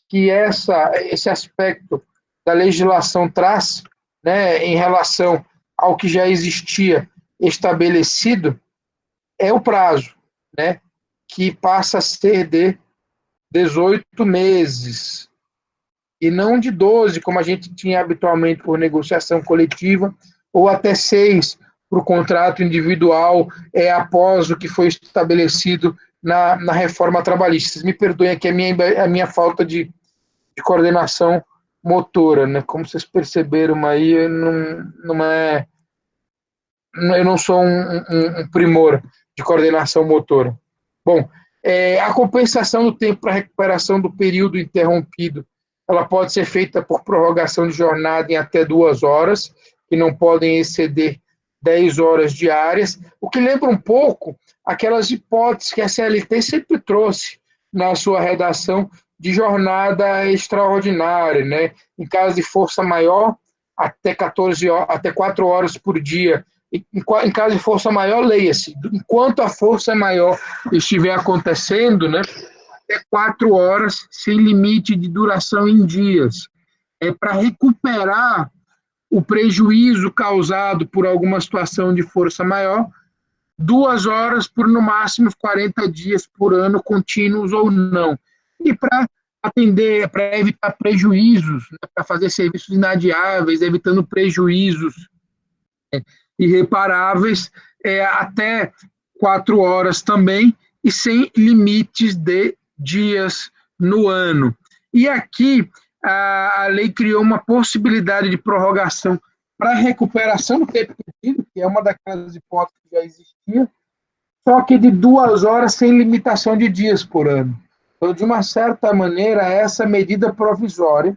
que esse aspecto da legislação traz, né, em relação ao que já existia estabelecido, é o prazo, né, que passa a ser de 18 meses, e não de 12, como a gente tinha habitualmente por negociação coletiva, ou até 6 para o contrato individual, após o que foi estabelecido na reforma trabalhista. Vocês me perdoem aqui a minha falta de coordenação motora, né? Como vocês perceberam aí, eu não sou um primor de coordenação motora. Bom, a compensação do tempo para recuperação do período interrompido, ela pode ser feita por prorrogação de jornada em até 2 horas, que não podem exceder 10 horas diárias, o que lembra um pouco aquelas hipóteses que a CLT sempre trouxe na sua redação de jornada extraordinária, né? Em caso de força maior, até 4 horas por dia. Em caso de força maior, leia-se, enquanto a força maior estiver acontecendo, né, até 4 horas, sem limite de duração em dias. Para recuperar o prejuízo causado por alguma situação de força maior, 2 horas por, no máximo, 40 dias por ano, contínuos ou não. E para atender, para evitar prejuízos, né, para fazer serviços inadiáveis, evitando prejuízos irreparáveis, até 4 horas também, e sem limites de dias no ano. E aqui a lei criou uma possibilidade de prorrogação para recuperação do tempo perdido, que é uma daquelas hipóteses que já existia, só que de 2 horas sem limitação de dias por ano. Então, de uma certa maneira, essa medida provisória,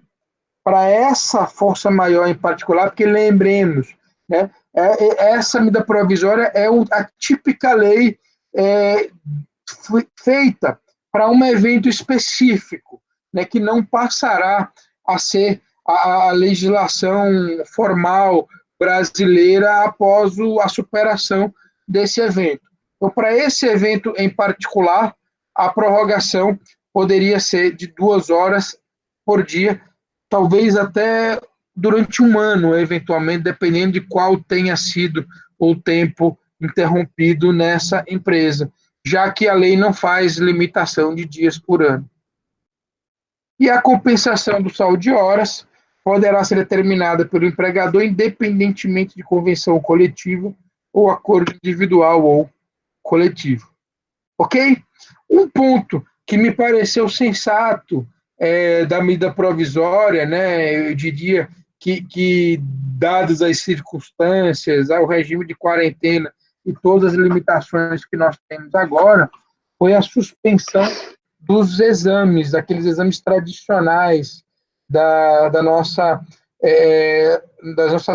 para essa força maior em particular, porque lembremos, né, Essa medida provisória é a típica lei feita para um evento específico, né, que não passará a ser a legislação formal brasileira após a superação desse evento. Então, para esse evento em particular, a prorrogação poderia ser de 2 horas por dia, talvez até durante um ano, eventualmente, dependendo de qual tenha sido o tempo interrompido nessa empresa, já que a lei não faz limitação de dias por ano. E a compensação do saldo de horas poderá ser determinada pelo empregador independentemente de convenção coletiva ou acordo individual ou coletivo. Ok? Um ponto que me pareceu sensato da medida provisória, né, eu diria que dadas as circunstâncias, ao regime de quarentena e todas as limitações que nós temos agora, foi a suspensão dos exames, daqueles exames tradicionais das nossas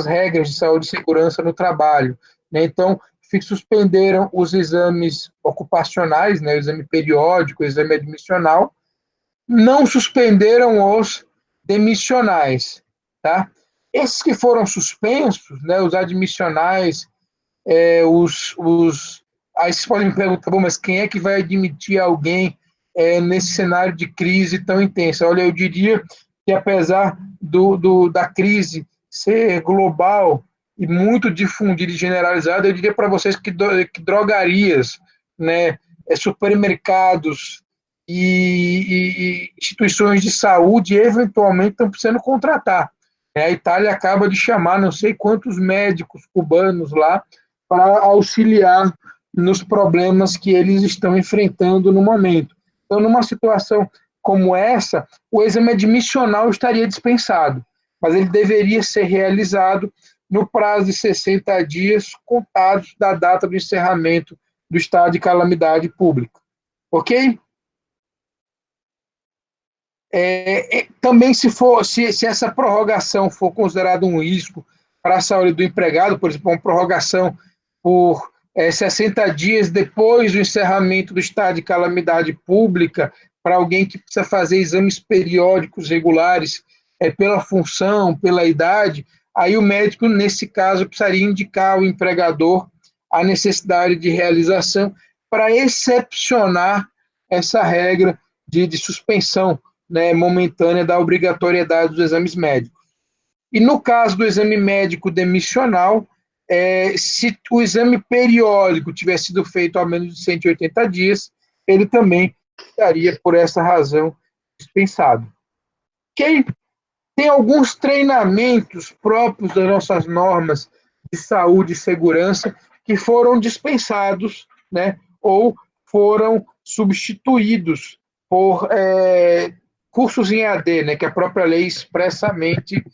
regras de saúde e segurança no trabalho. Né? Então, suspenderam os exames ocupacionais, né, o exame periódico, o exame admissional, não suspenderam os demissionais. Tá? Esses que foram suspensos, né, os admissionais, aí vocês podem me perguntar, bom, mas quem é que vai admitir alguém nesse cenário de crise tão intensa? Olha, eu diria que apesar da crise ser global e muito difundida e generalizada, eu diria para vocês que drogarias, né, supermercados e instituições de saúde eventualmente estão precisando contratar. A Itália acaba de chamar não sei quantos médicos cubanos lá para auxiliar nos problemas que eles estão enfrentando no momento. Então, numa situação como essa, o exame admissional estaria dispensado, mas ele deveria ser realizado no prazo de 60 dias contados da data do encerramento do estado de calamidade pública. Ok? Também, se essa prorrogação for considerada um risco para a saúde do empregado, por exemplo, uma prorrogação por 60 dias depois do encerramento do estado de calamidade pública, para alguém que precisa fazer exames periódicos regulares pela função, pela idade, aí o médico, nesse caso, precisaria indicar ao empregador a necessidade de realização para excepcionar essa regra de suspensão, né, momentânea da obrigatoriedade dos exames médicos. E no caso do exame médico demissional, se o exame periódico tiver sido feito há menos de 180 dias, ele também estaria, por essa razão, dispensado. Ok? Tem alguns treinamentos próprios das nossas normas de saúde e segurança que foram dispensados, né, ou foram substituídos por cursos em AD, né, que a própria lei expressamente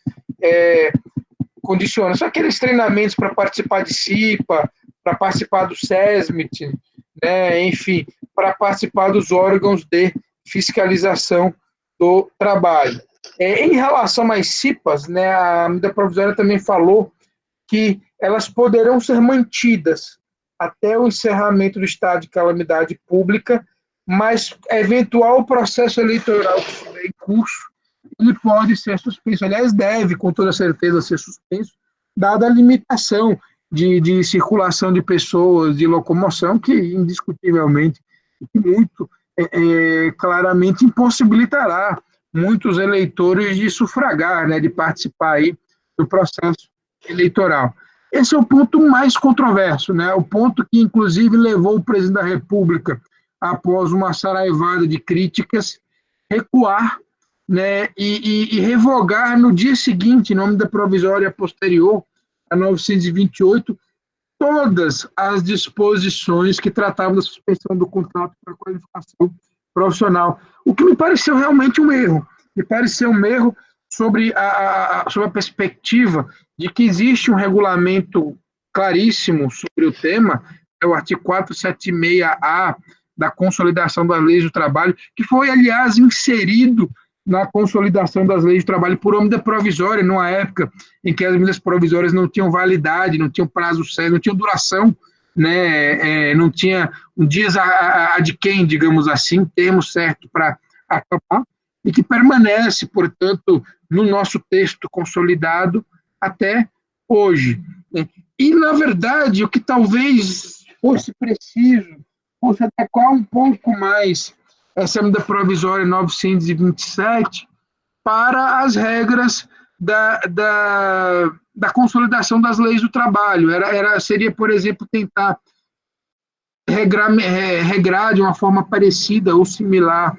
condiciona. São aqueles treinamentos para participar de CIPA, para participar do SESMIT, né, enfim, para participar dos órgãos de fiscalização do trabalho. Em relação às CIPAs, né, a medida provisória também falou que elas poderão ser mantidas até o encerramento do estado de calamidade pública, mas eventual processo eleitoral que estiver em curso, ele pode ser suspenso. Aliás, deve, com toda certeza, ser suspenso, dada a limitação de circulação de pessoas, de locomoção, que indiscutivelmente, muito claramente impossibilitará muitos eleitores de sufragar, né, de participar aí do processo eleitoral. Esse é o ponto mais controverso, né, o ponto que, inclusive, levou o presidente da República, após uma saraivada de críticas, recuar, né, e revogar no dia seguinte, em nome da provisória posterior, a 928, todas as disposições que tratavam da suspensão do contrato para qualificação profissional, o que me pareceu realmente um erro. Me pareceu um erro sobre a perspectiva de que existe um regulamento claríssimo sobre o tema, é o artigo 476-A da Consolidação das Leis do Trabalho, que foi, aliás, inserido na consolidação das leis de trabalho por medida provisória, numa época em que as medidas provisórias não tinham validade, não tinham prazo certo, não tinham duração, né, não tinha um dias de quem, digamos assim, termo certo para acabar, e que permanece, portanto, no nosso texto consolidado até hoje. Né? E, na verdade, o que talvez fosse preciso, fosse adequar um pouco mais essa medida provisória 927 para as regras da consolidação das leis do trabalho. Seria, por exemplo, tentar regrar de uma forma parecida ou similar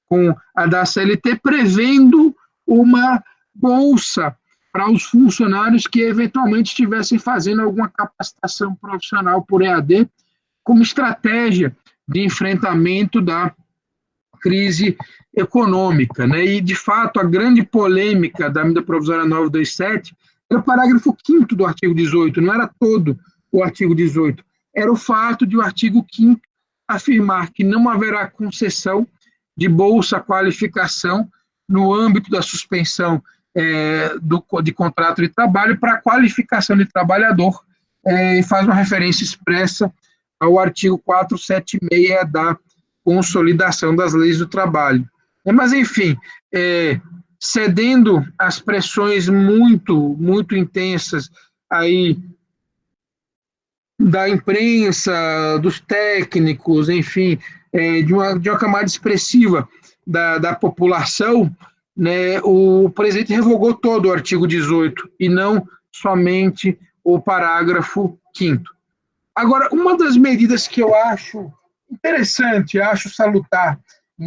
com a da CLT, prevendo uma bolsa para os funcionários que eventualmente estivessem fazendo alguma capacitação profissional por EAD, como estratégia de enfrentamento da crise econômica. Né? E, de fato, a grande polêmica da medida provisória 927 era o parágrafo 5º do artigo 18, não era todo o artigo 18, era o fato de o artigo 5º afirmar que não haverá concessão de bolsa qualificação no âmbito da suspensão de contrato de trabalho para qualificação de trabalhador, e faz uma referência expressa ao artigo 476 da consolidação das leis do trabalho. Mas, enfim, cedendo às pressões muito, muito intensas aí da imprensa, dos técnicos, enfim, de uma camada expressiva da população, né, o presidente revogou todo o artigo 18 e não somente o parágrafo 5º. Agora, uma das medidas que eu acho interessante, acho salutar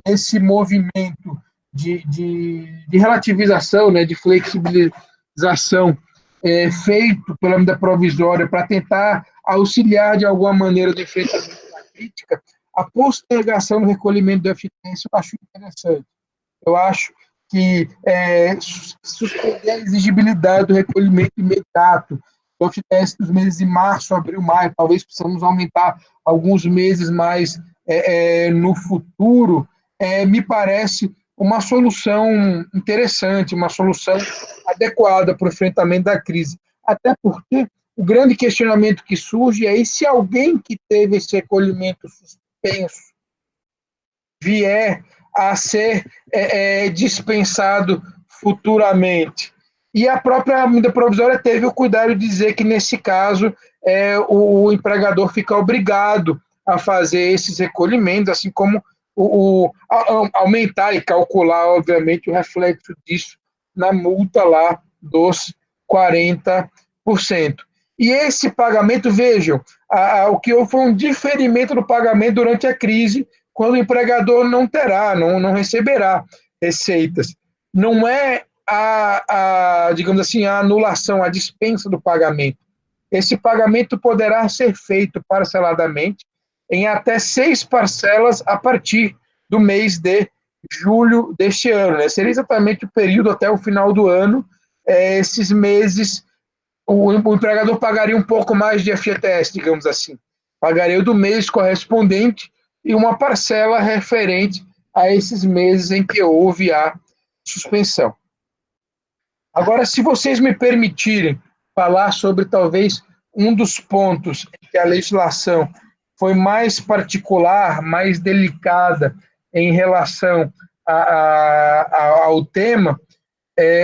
nesse movimento de relativização, né, de flexibilização feito pela medida provisória para tentar auxiliar de alguma maneira do enfrentamento da crítica, a postergação do recolhimento do FGTS eu acho interessante. Eu acho que suspender a exigibilidade do recolhimento imediato do FGTS dos meses de março, abril, maio, talvez precisamos aumentar alguns meses mais no futuro, me parece uma solução interessante, uma solução adequada para o enfrentamento da crise. Até porque o grande questionamento que surge é: e se alguém que teve esse recolhimento suspenso vier a ser dispensado futuramente? E a própria medida provisória teve o cuidado de dizer que, nesse caso, o empregador fica obrigado a fazer esses recolhimentos, assim como aumentar e calcular, obviamente, o reflexo disso na multa lá dos 40%. E esse pagamento, vejam, o que houve foi um diferimento do pagamento durante a crise, quando o empregador não terá, não receberá receitas. Não é digamos assim, a anulação, a dispensa do pagamento. Esse pagamento poderá ser feito parceladamente em até 6 parcelas a partir do mês de julho deste ano. Né? Seria exatamente o período até o final do ano. Esses meses, o empregador pagaria um pouco mais de FGTS, digamos assim. Pagaria o do mês correspondente e uma parcela referente a esses meses em que houve a suspensão. Agora, se vocês me permitirem falar sobre talvez um dos pontos em que a legislação foi mais particular, mais delicada em relação ao tema,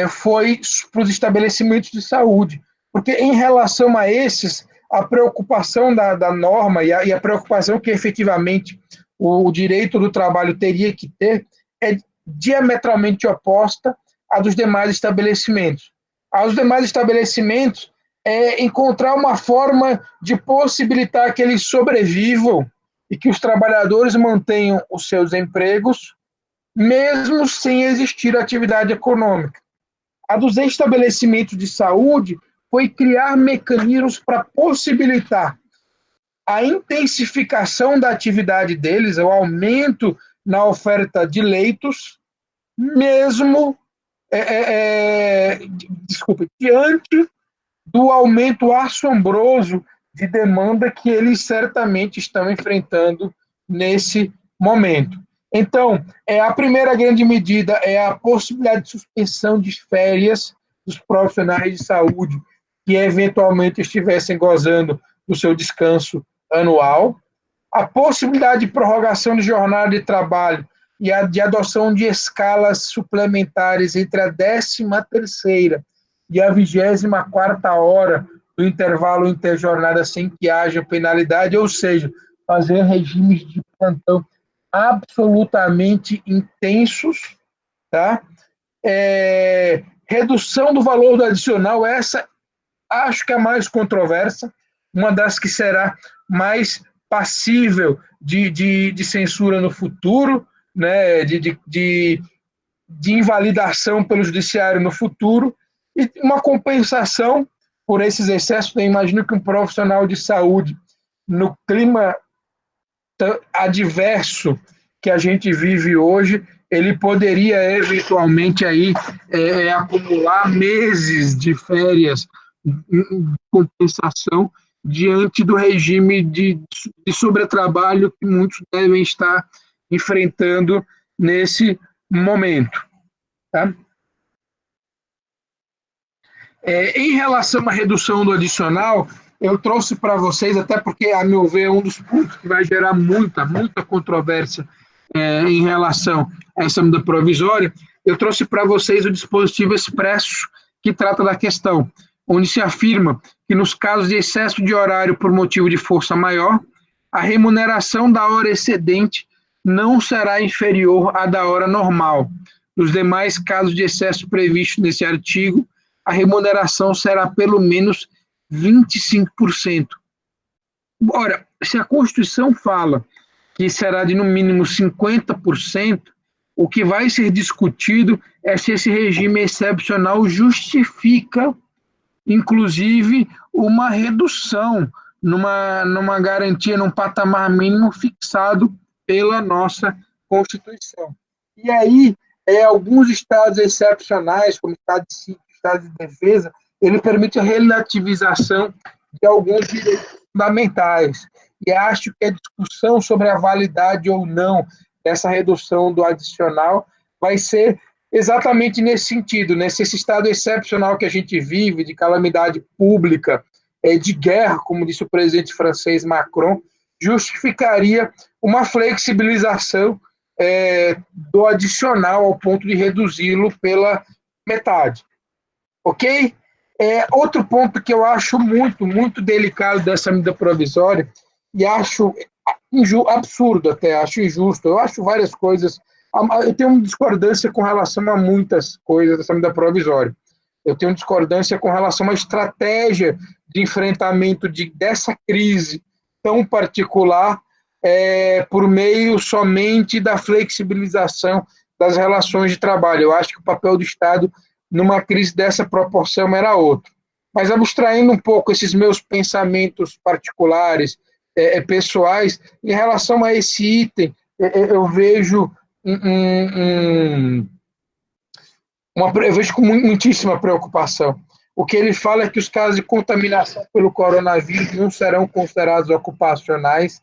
foi para os estabelecimentos de saúde. Porque, em relação a esses, a preocupação da norma e a preocupação que efetivamente o direito do trabalho teria que ter é diametralmente oposta à dos demais estabelecimentos. Aos demais estabelecimentos encontrar uma forma de possibilitar que eles sobrevivam e que os trabalhadores mantenham os seus empregos, mesmo sem existir atividade econômica. A dos estabelecimentos de saúde foi criar mecanismos para possibilitar a intensificação da atividade deles, o aumento na oferta de leitos, mesmo diante do aumento assombroso de demanda que eles certamente estão enfrentando nesse momento. Então, a primeira grande medida é a possibilidade de suspensão de férias dos profissionais de saúde que eventualmente estivessem gozando do seu descanso anual, a possibilidade de prorrogação de jornada de trabalho e a de adoção de escalas suplementares entre a 13ª e a 24ª hora do intervalo interjornada sem que haja penalidade, ou seja, fazer regimes de plantão absolutamente intensos, tá? Redução do valor do adicional, essa acho que é a mais controversa, uma das que será mais passível de censura no futuro, né, de invalidação pelo judiciário no futuro, e uma compensação por esses excessos. Eu imagino que um profissional de saúde, no clima adverso que a gente vive hoje, ele poderia eventualmente aí acumular meses de férias em compensação diante do regime de sobretrabalho que muitos devem estar enfrentando nesse momento. Tá? Em relação à redução do adicional, eu trouxe para vocês, até porque, a meu ver, é um dos pontos que vai gerar muita controvérsia em relação a essa medida provisória, eu trouxe para vocês o dispositivo expresso que trata da questão, onde se afirma que, nos casos de excesso de horário por motivo de força maior, a remuneração da hora excedente não será inferior à da hora normal. Nos demais casos de excesso previstos nesse artigo, a remuneração será pelo menos 25%. Ora, se a Constituição fala que será de no mínimo 50%, o que vai ser discutido é se esse regime excepcional justifica, inclusive, uma redução numa garantia, num patamar mínimo fixado pela nossa Constituição. E aí, alguns estados excepcionais, como o estado de sítio, estado de defesa, ele permite a relativização de alguns direitos fundamentais. E acho que a discussão sobre a validade ou não dessa redução do adicional vai ser exatamente nesse sentido, né? Se esse estado excepcional que a gente vive, de calamidade pública, de guerra, como disse o presidente francês Macron, justificaria uma flexibilização do adicional ao ponto de reduzi-lo pela metade. Ok? Outro ponto que eu acho muito delicado dessa medida provisória, e acho absurdo até, acho injusto, eu acho várias coisas, eu tenho uma discordância com relação a muitas coisas dessa medida provisória. Eu tenho discordância com relação à estratégia de enfrentamento dessa crise tão particular por meio somente da flexibilização das relações de trabalho. Eu acho que o papel do Estado numa crise dessa proporção era outro. Mas abstraindo um pouco esses meus pensamentos particulares, pessoais, em relação a esse item, eu vejo eu vejo com muitíssima preocupação. O que ele fala é que os casos de contaminação pelo coronavírus não serão considerados ocupacionais,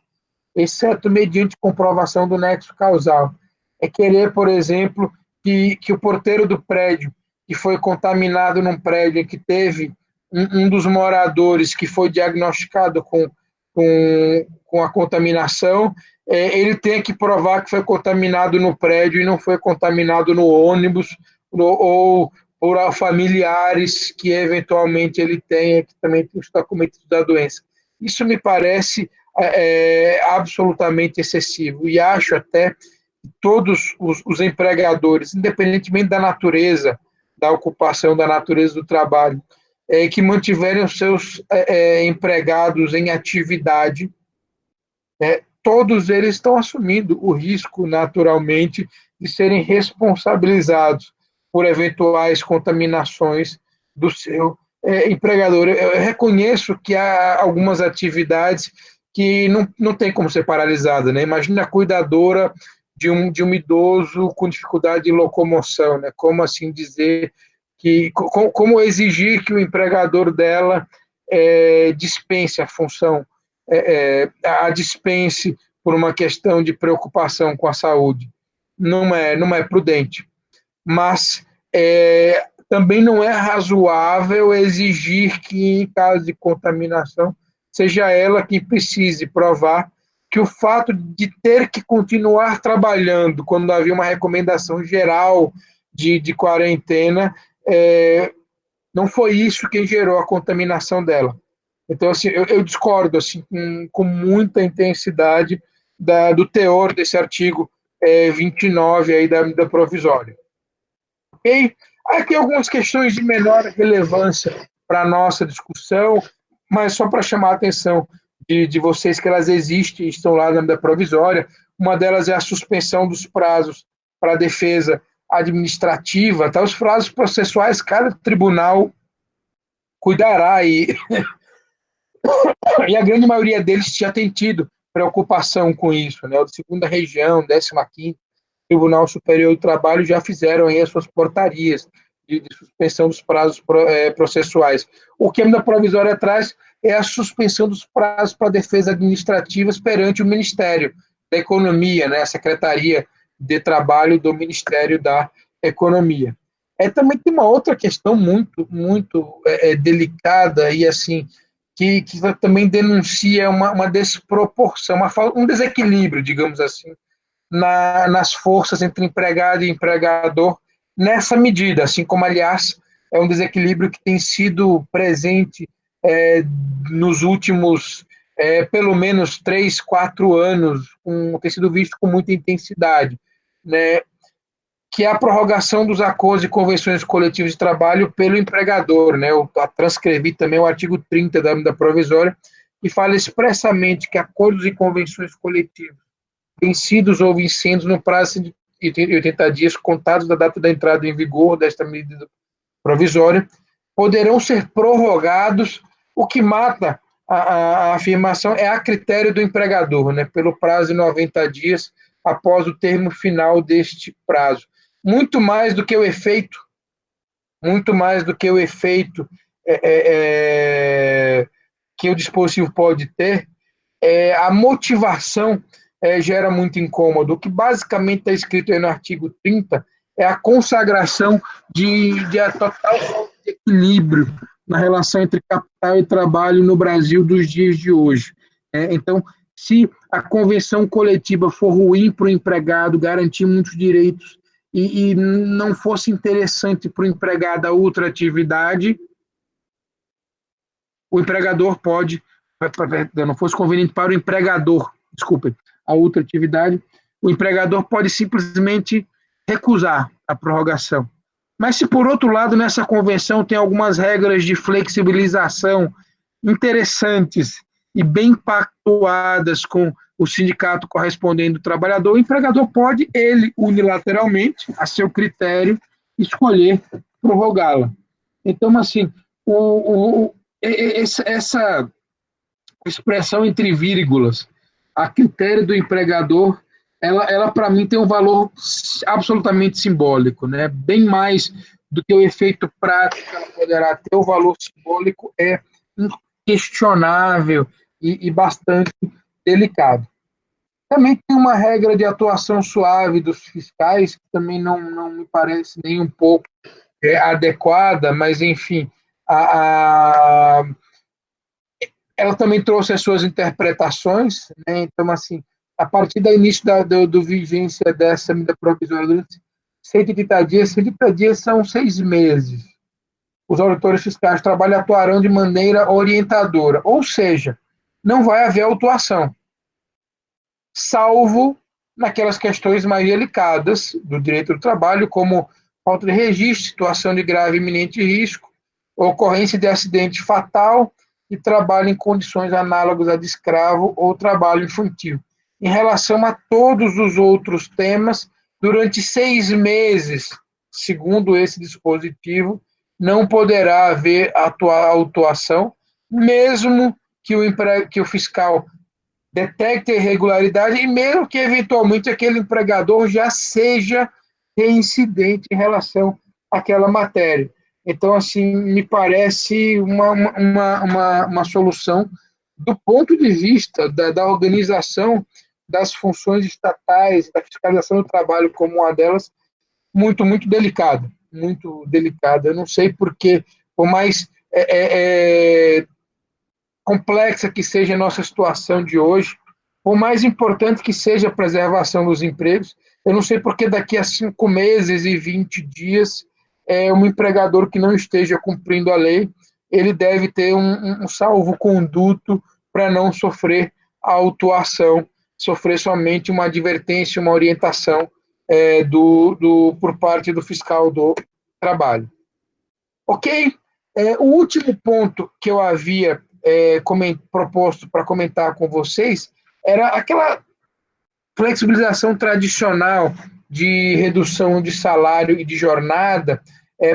exceto mediante comprovação do nexo causal. É querer, por exemplo, que o porteiro do prédio, que foi contaminado num prédio em que teve um dos moradores que foi diagnosticado com a contaminação, ele tem que provar que foi contaminado no prédio e não foi contaminado no ônibus, ou por familiares que eventualmente ele tenha, que também está cometido da doença. Isso me parece absolutamente excessivo, e acho até que todos os empregadores, independentemente da natureza da ocupação, da natureza do trabalho, que mantiverem os seus empregados em atividade, todos eles estão assumindo o risco, naturalmente, de serem responsabilizados por eventuais contaminações do seu empregador. Eu reconheço que há algumas atividades que não tem como ser paralisada, né? Imagina a cuidadora de um idoso com dificuldade de locomoção, né? Como assim dizer como exigir que o empregador dela dispense a função, a dispense por uma questão de preocupação com a saúde. não é prudente. Mas também não é razoável exigir que, em caso de contaminação, seja ela quem precise provar que o fato de ter que continuar trabalhando quando havia uma recomendação geral de quarentena, não foi isso que gerou a contaminação dela. Então, assim, eu discordo assim, com muita intensidade do teor desse artigo 29 aí da medida provisória. Ok? Aqui algumas questões de menor relevância para a nossa discussão, mas só para chamar a atenção de vocês que elas existem e estão lá na medida provisória. Uma delas é a suspensão dos prazos para a defesa administrativa. Tá? Os prazos processuais, cada tribunal cuidará e a grande maioria deles já tem tido preocupação com isso, né? O de segunda região, 15º Tribunal Superior do Trabalho já fizeram aí as suas portarias de suspensão dos prazos processuais. O que a medida provisória traz é a suspensão dos prazos para defesa administrativas perante o Ministério da Economia, né? A Secretaria de Trabalho do Ministério da Economia. Também tem uma outra questão muito delicada e assim que também denuncia uma desproporção, um desequilíbrio, digamos assim, nas forças entre empregado e empregador nessa medida, assim como, aliás, é um desequilíbrio que tem sido presente nos últimos, pelo menos 3, 4 anos, tem sido visto com muita intensidade, né? Que é a prorrogação dos acordos e convenções coletivas de trabalho pelo empregador, né? Eu transcrevi também o artigo 30 da medida provisória, que fala expressamente que acordos e convenções coletivas vencidos ou vincendos no prazo de 80 dias contados da data da entrada em vigor desta medida provisória poderão ser prorrogados. O que mata a afirmação é a critério do empregador, né? Pelo prazo de 90 dias após o termo final deste prazo. Muito mais do que o efeito que o dispositivo pode ter, a motivação gera muito incômodo. O que basicamente está escrito aí no artigo 30 é a consagração de a total falta de equilíbrio na relação entre capital e trabalho no Brasil dos dias de hoje. Então, se a convenção coletiva for ruim para o empregado, garantir muitos direitos e não fosse interessante para o empregado a outra atividade, o empregador pode, não fosse conveniente para o empregador, desculpe, a outra atividade, o empregador pode simplesmente recusar a prorrogação. Mas se, por outro lado, nessa convenção tem algumas regras de flexibilização interessantes e bem pactuadas com o sindicato correspondente do trabalhador, o empregador pode, ele, unilateralmente, a seu critério, escolher prorrogá-la. Então, assim, essa expressão entre vírgulas, a critério do empregador, ela para mim tem um valor absolutamente simbólico, né? Bem mais do que o efeito prático que ela poderá ter, o valor simbólico é inquestionável e bastante delicado. Também tem uma regra de atuação suave dos fiscais, que também não me parece nem um pouco adequada, mas, enfim, ela também trouxe as suas interpretações, né? Então, assim, a partir do início do vigência dessa medida provisória, durante 180 dias são 6 meses. Os auditores fiscais de trabalho atuarão de maneira orientadora, ou seja, não vai haver autuação, salvo naquelas questões mais delicadas do direito do trabalho, como falta de registro, situação de grave e iminente risco, ocorrência de acidente fatal e trabalho em condições análogas a de escravo ou trabalho infantil. Em relação a todos os outros temas, durante 6 meses, segundo esse dispositivo, não poderá haver autuação, mesmo que o fiscal detecte a irregularidade e mesmo que, eventualmente, aquele empregador já seja reincidente em relação àquela matéria. Então, assim, me parece uma solução do ponto de vista da organização das funções estatais, da fiscalização do trabalho como uma delas, muito, muito delicada, muito delicada. Eu não sei porque, por mais complexa que seja a nossa situação de hoje, por mais importante que seja a preservação dos empregos, eu não sei porque daqui a 5 meses e 20 dias, um empregador que não esteja cumprindo a lei, ele deve ter um salvo-conduto para não sofrer a autuação, sofrer somente uma advertência, uma orientação por parte do fiscal do trabalho. Ok? O último ponto que eu havia proposto para comentar com vocês era aquela flexibilização tradicional de redução de salário e de jornada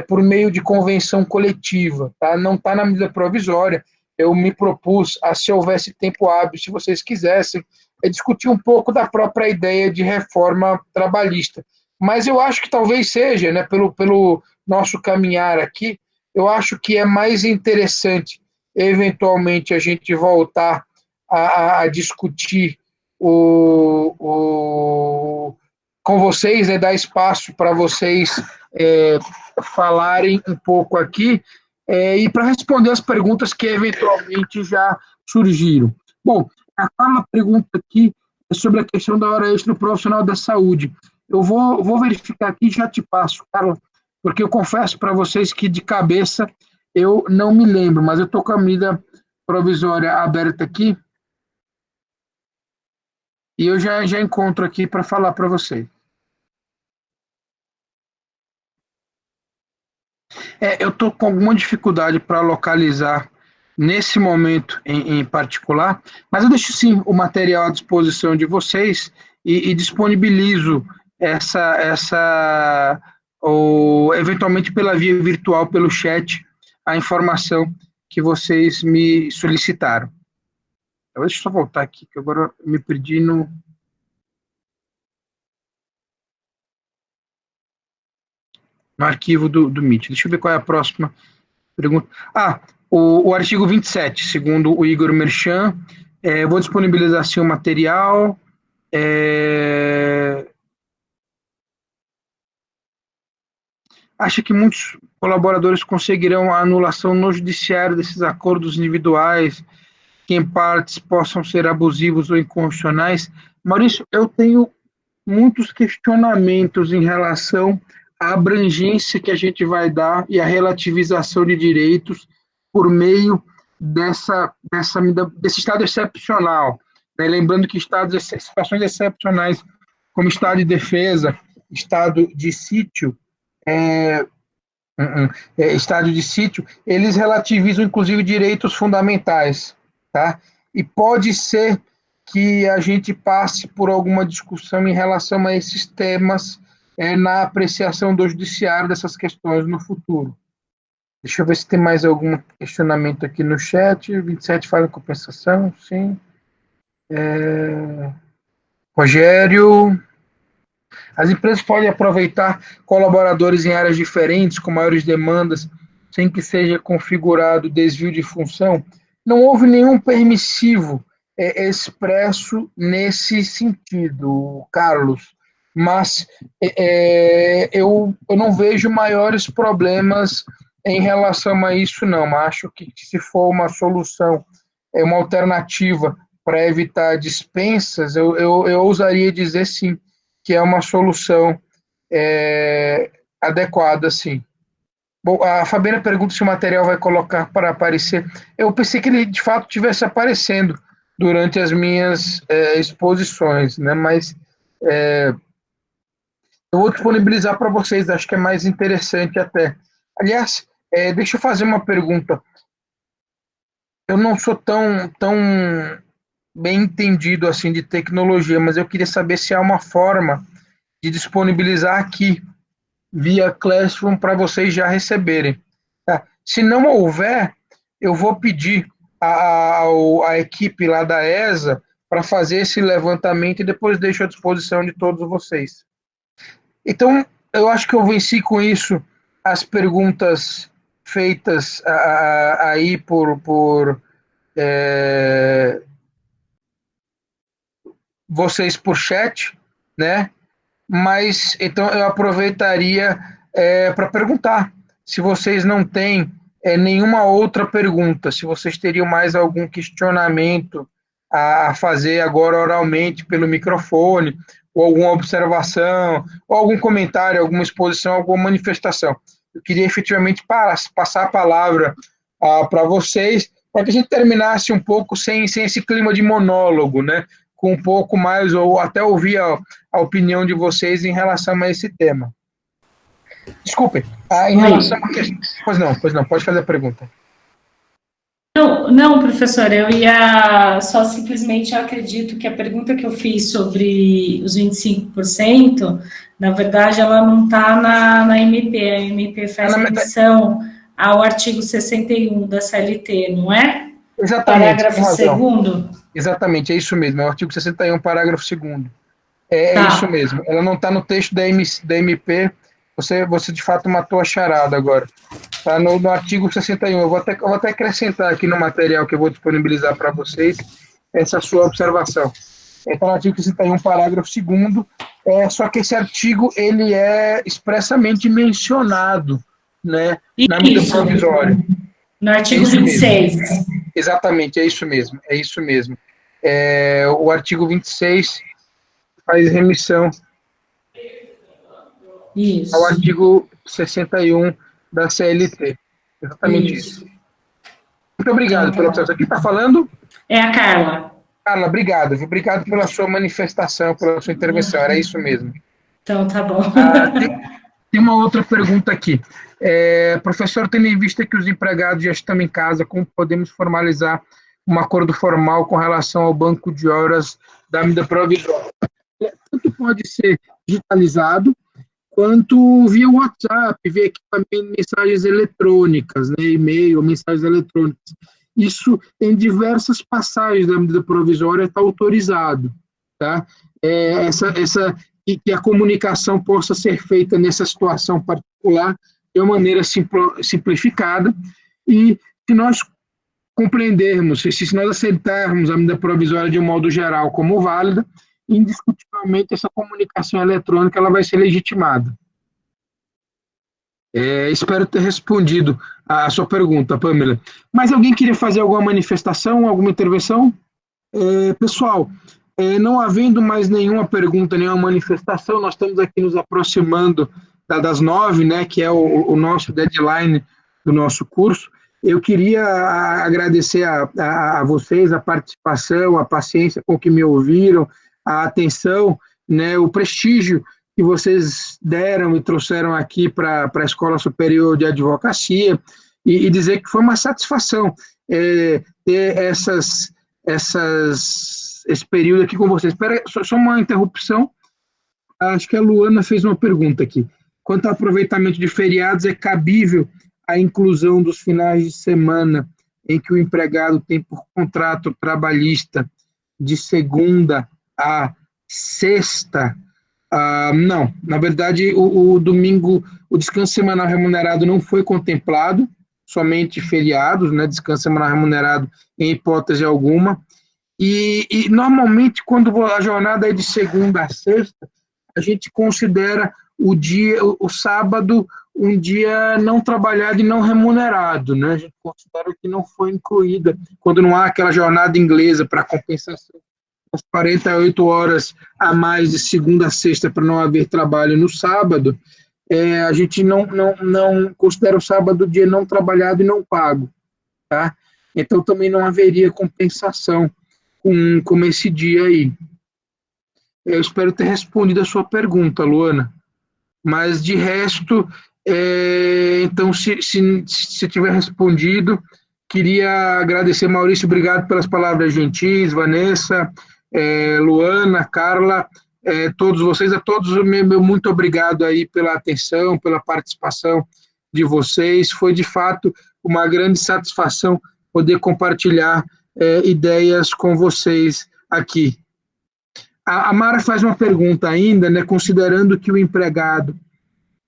por meio de convenção coletiva. Tá? Não está na medida provisória. Eu me propus, se houvesse tempo hábil, se vocês quisessem, discutir um pouco da própria ideia de reforma trabalhista. Mas eu acho que talvez seja, né, pelo nosso caminhar aqui, eu acho que é mais interessante, eventualmente, a gente voltar a discutir com vocês, né, dar espaço para vocês falarem um pouco aqui e para responder as perguntas que eventualmente já surgiram. Bom, a Carla pergunta aqui sobre a questão da hora extra profissional da saúde. Eu vou verificar aqui e já te passo, Carla, porque eu confesso para vocês que de cabeça eu não me lembro, mas eu estou com a medida provisória aberta aqui e eu já encontro aqui para falar para vocês. Eu estou com alguma dificuldade para localizar nesse momento em particular, mas eu deixo sim o material à disposição de vocês e disponibilizo ou eventualmente pela via virtual, pelo chat, a informação que vocês me solicitaram. Deixa eu só voltar aqui, que agora eu me perdi no arquivo do Meet. Deixa eu ver qual é a próxima pergunta. O artigo 27, segundo o Igor Merchan, vou disponibilizar assim, o material. Acha que muitos colaboradores conseguirão a anulação no judiciário desses acordos individuais, que em partes possam ser abusivos ou inconstitucionais? Maurício, eu tenho muitos questionamentos em relação à abrangência que a gente vai dar e a relativização de direitos por meio desse estado excepcional. Né? Lembrando que situações excepcionais, como estado de defesa, estado de sítio, estado de sítio, eles relativizam, inclusive, direitos fundamentais. Tá? E pode ser que a gente passe por alguma discussão em relação a esses temas na apreciação do judiciário dessas questões no futuro. Deixa eu ver se tem mais algum questionamento aqui no chat. 27 fala em compensação, sim. Rogério, as empresas podem aproveitar colaboradores em áreas diferentes, com maiores demandas, sem que seja configurado desvio de função? Não houve nenhum permissivo expresso nesse sentido, Carlos, mas eu não vejo maiores problemas em relação a isso, não. Acho que se for uma solução, uma alternativa para evitar dispensas, eu ousaria dizer sim, que é uma solução adequada, sim. Bom, a Fabiana pergunta se o material vai colocar para aparecer. Eu pensei que ele, de fato, estivesse aparecendo durante as minhas exposições, né? Mas eu vou disponibilizar para vocês, acho que é mais interessante até. Aliás, deixa eu fazer uma pergunta. Eu não sou tão bem entendido assim de tecnologia, mas eu queria saber se há uma forma de disponibilizar aqui via Classroom para vocês já receberem. Tá? Se não houver, eu vou pedir a equipe lá da ESA para fazer esse levantamento e depois deixo à disposição de todos vocês. Então, eu acho que eu venci com isso as perguntas feitas aí vocês por chat, né? Mas então eu aproveitaria para perguntar se vocês não têm nenhuma outra pergunta, se vocês teriam mais algum questionamento a fazer agora oralmente pelo microfone, ou alguma observação, ou algum comentário, alguma exposição, alguma manifestação. Eu queria efetivamente passar a palavra para vocês, para que a gente terminasse um pouco sem esse clima de monólogo, né? Com um pouco mais, ou até ouvir a opinião de vocês em relação a esse tema. Desculpem, em relação a... Pois não, pode fazer a pergunta. Não, professor, eu ia só simplesmente, eu acredito que a pergunta que eu fiz sobre os 25%, na verdade, ela não está na MP, a MP faz menção ao artigo 61 da CLT, não é? Exatamente. Parágrafo 2º? Exatamente, é isso mesmo, é o artigo 61, parágrafo 2º. É isso mesmo, ela não está no texto da MP, você de fato matou a charada agora. Está no artigo 61, eu vou até acrescentar aqui no material que eu vou disponibilizar para vocês essa sua observação. Está no artigo 61, parágrafo 2º, só que esse artigo ele é expressamente mencionado, né, na medida provisória. No artigo 26. Exatamente, é isso mesmo. O artigo 26 faz remissão ao artigo 61 da CLT. Exatamente isso. Muito obrigado pela observação. Quem está falando? É a Carla. Carla, obrigado. Obrigado pela sua manifestação, pela sua intervenção. Era isso mesmo. Então, tá bom. Tem uma outra pergunta aqui. Professor, tendo em vista que os empregados já estão em casa, como podemos formalizar um acordo formal com relação ao banco de horas da medida provisória? Tanto pode ser digitalizado, quanto via WhatsApp, via mensagens eletrônicas, né, e-mail, mensagens eletrônicas. Isso, em diversas passagens da medida provisória, está autorizado. Tá? E que a comunicação possa ser feita nessa situação particular de uma maneira simplificada, e se nós compreendermos, se nós aceitarmos a medida provisória de um modo geral como válida, indiscutivelmente essa comunicação eletrônica ela vai ser legitimada. Espero ter respondido a sua pergunta, Pamela. Mas alguém queria fazer alguma manifestação, alguma intervenção? Pessoal, não havendo mais nenhuma pergunta, nenhuma manifestação, nós estamos aqui nos aproximando das 9, né, que é o nosso deadline do nosso curso. Eu queria agradecer a vocês a participação, a paciência com que me ouviram, a atenção, né, o prestígio que vocês deram e trouxeram aqui para a Escola Superior de Advocacia, e dizer que foi uma satisfação ter esse período aqui com vocês. Espera, só uma interrupção. Acho que a Luana fez uma pergunta aqui. Quanto ao aproveitamento de feriados, é cabível a inclusão dos finais de semana em que o empregado tem por contrato trabalhista de segunda a sexta? Não, na verdade, o domingo, o descanso semanal remunerado não foi contemplado, somente feriados, né, descanso semanal remunerado em hipótese alguma, e normalmente, quando a jornada é de segunda a sexta, a gente considera o sábado um dia não trabalhado e não remunerado, né? A gente considera que não foi incluída, quando não há aquela jornada inglesa para compensação, as 48 horas a mais de segunda a sexta para não haver trabalho no sábado, a gente não considera o sábado dia não trabalhado e não pago, tá? Então também não haveria compensação com esse dia aí. Eu espero ter respondido a sua pergunta, Luana. Mas, de resto, então, se tiver respondido, queria agradecer, Maurício, obrigado pelas palavras gentis, Vanessa, Luana, Carla, todos vocês, a todos, muito obrigado aí pela atenção, pela participação de vocês. Foi, de fato, uma grande satisfação poder compartilhar ideias com vocês aqui. A Mara faz uma pergunta ainda, né, considerando que o empregado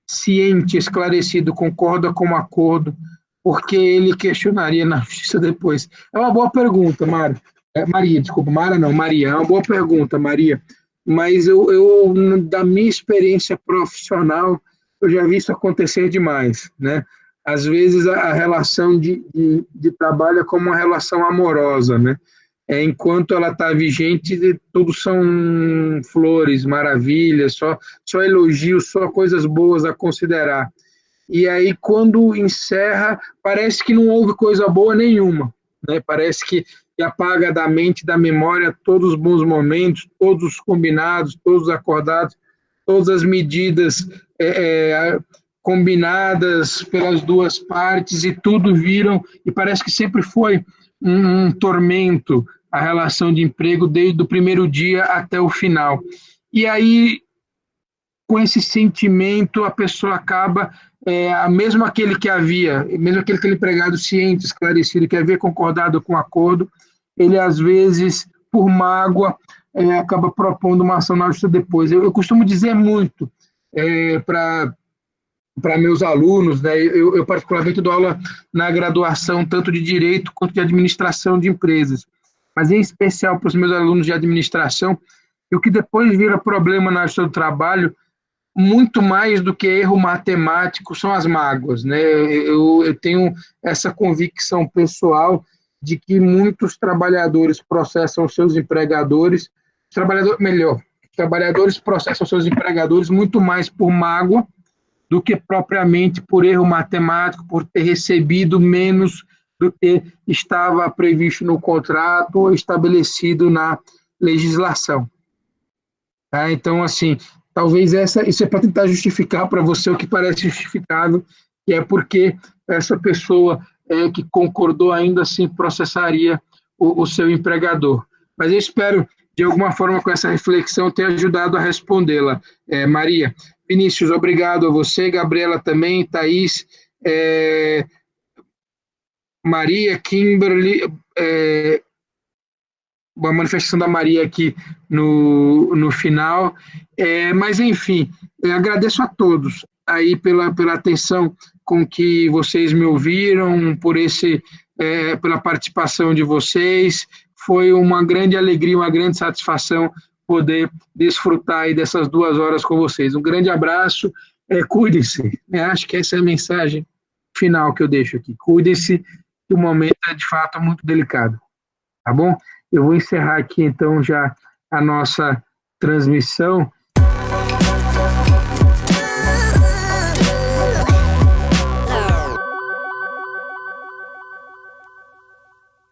ciente, esclarecido, concorda com o acordo, porque ele questionaria na justiça depois. É uma boa pergunta, Mara. Maria, desculpa, Mara não, Maria, é uma boa pergunta, Maria, mas da minha experiência profissional, eu já vi isso acontecer demais, né? Às vezes a relação de trabalho é como uma relação amorosa, né? Enquanto ela está vigente, tudo são flores, maravilhas, só elogios, só coisas boas a considerar. E aí, quando encerra, parece que não houve coisa boa nenhuma, né? Parece que apaga da mente, da memória, todos os bons momentos, todos os combinados, todos os acordados, todas as medidas combinadas pelas duas partes, e tudo viram, e parece que sempre foi um tormento a relação de emprego desde o primeiro dia até o final. E aí, com esse sentimento, a pessoa acaba, mesmo aquele mesmo aquele empregado ciente, esclarecido, que havia concordado com o acordo, ele às vezes, por mágoa, acaba propondo uma ação na justiça depois. Eu costumo dizer muito para meus alunos, né? Eu particularmente dou aula na graduação tanto de Direito quanto de Administração de Empresas, mas em especial para os meus alunos de Administração, o que depois vira problema na justiça do trabalho, muito mais do que erro matemático, são as mágoas, né? Eu tenho essa convicção pessoal de que muitos trabalhadores processam seus empregadores, os trabalhadores processam seus empregadores muito mais por mágoa do que propriamente por erro matemático, por ter recebido menos do que estava previsto no contrato ou estabelecido na legislação. Tá? Então, assim, talvez isso é para tentar justificar para você o que parece justificável, que é porque essa pessoa que concordou ainda assim processaria o seu empregador. Mas eu espero, de alguma forma, com essa reflexão, ter ajudado a respondê-la. Maria, Vinícius, obrigado a você, Gabriela também, Thaís, Maria, Kimberly, uma manifestação da Maria aqui no final, mas enfim, agradeço a todos aí pela atenção com que vocês me ouviram, pela participação de vocês, foi uma grande alegria, uma grande satisfação poder desfrutar aí dessas 2 horas com vocês. Um grande abraço, cuidem-se, acho que essa é a mensagem final que eu deixo aqui, cuidem-se, que o momento é de fato muito delicado, tá bom? Eu vou encerrar aqui, então, já a nossa transmissão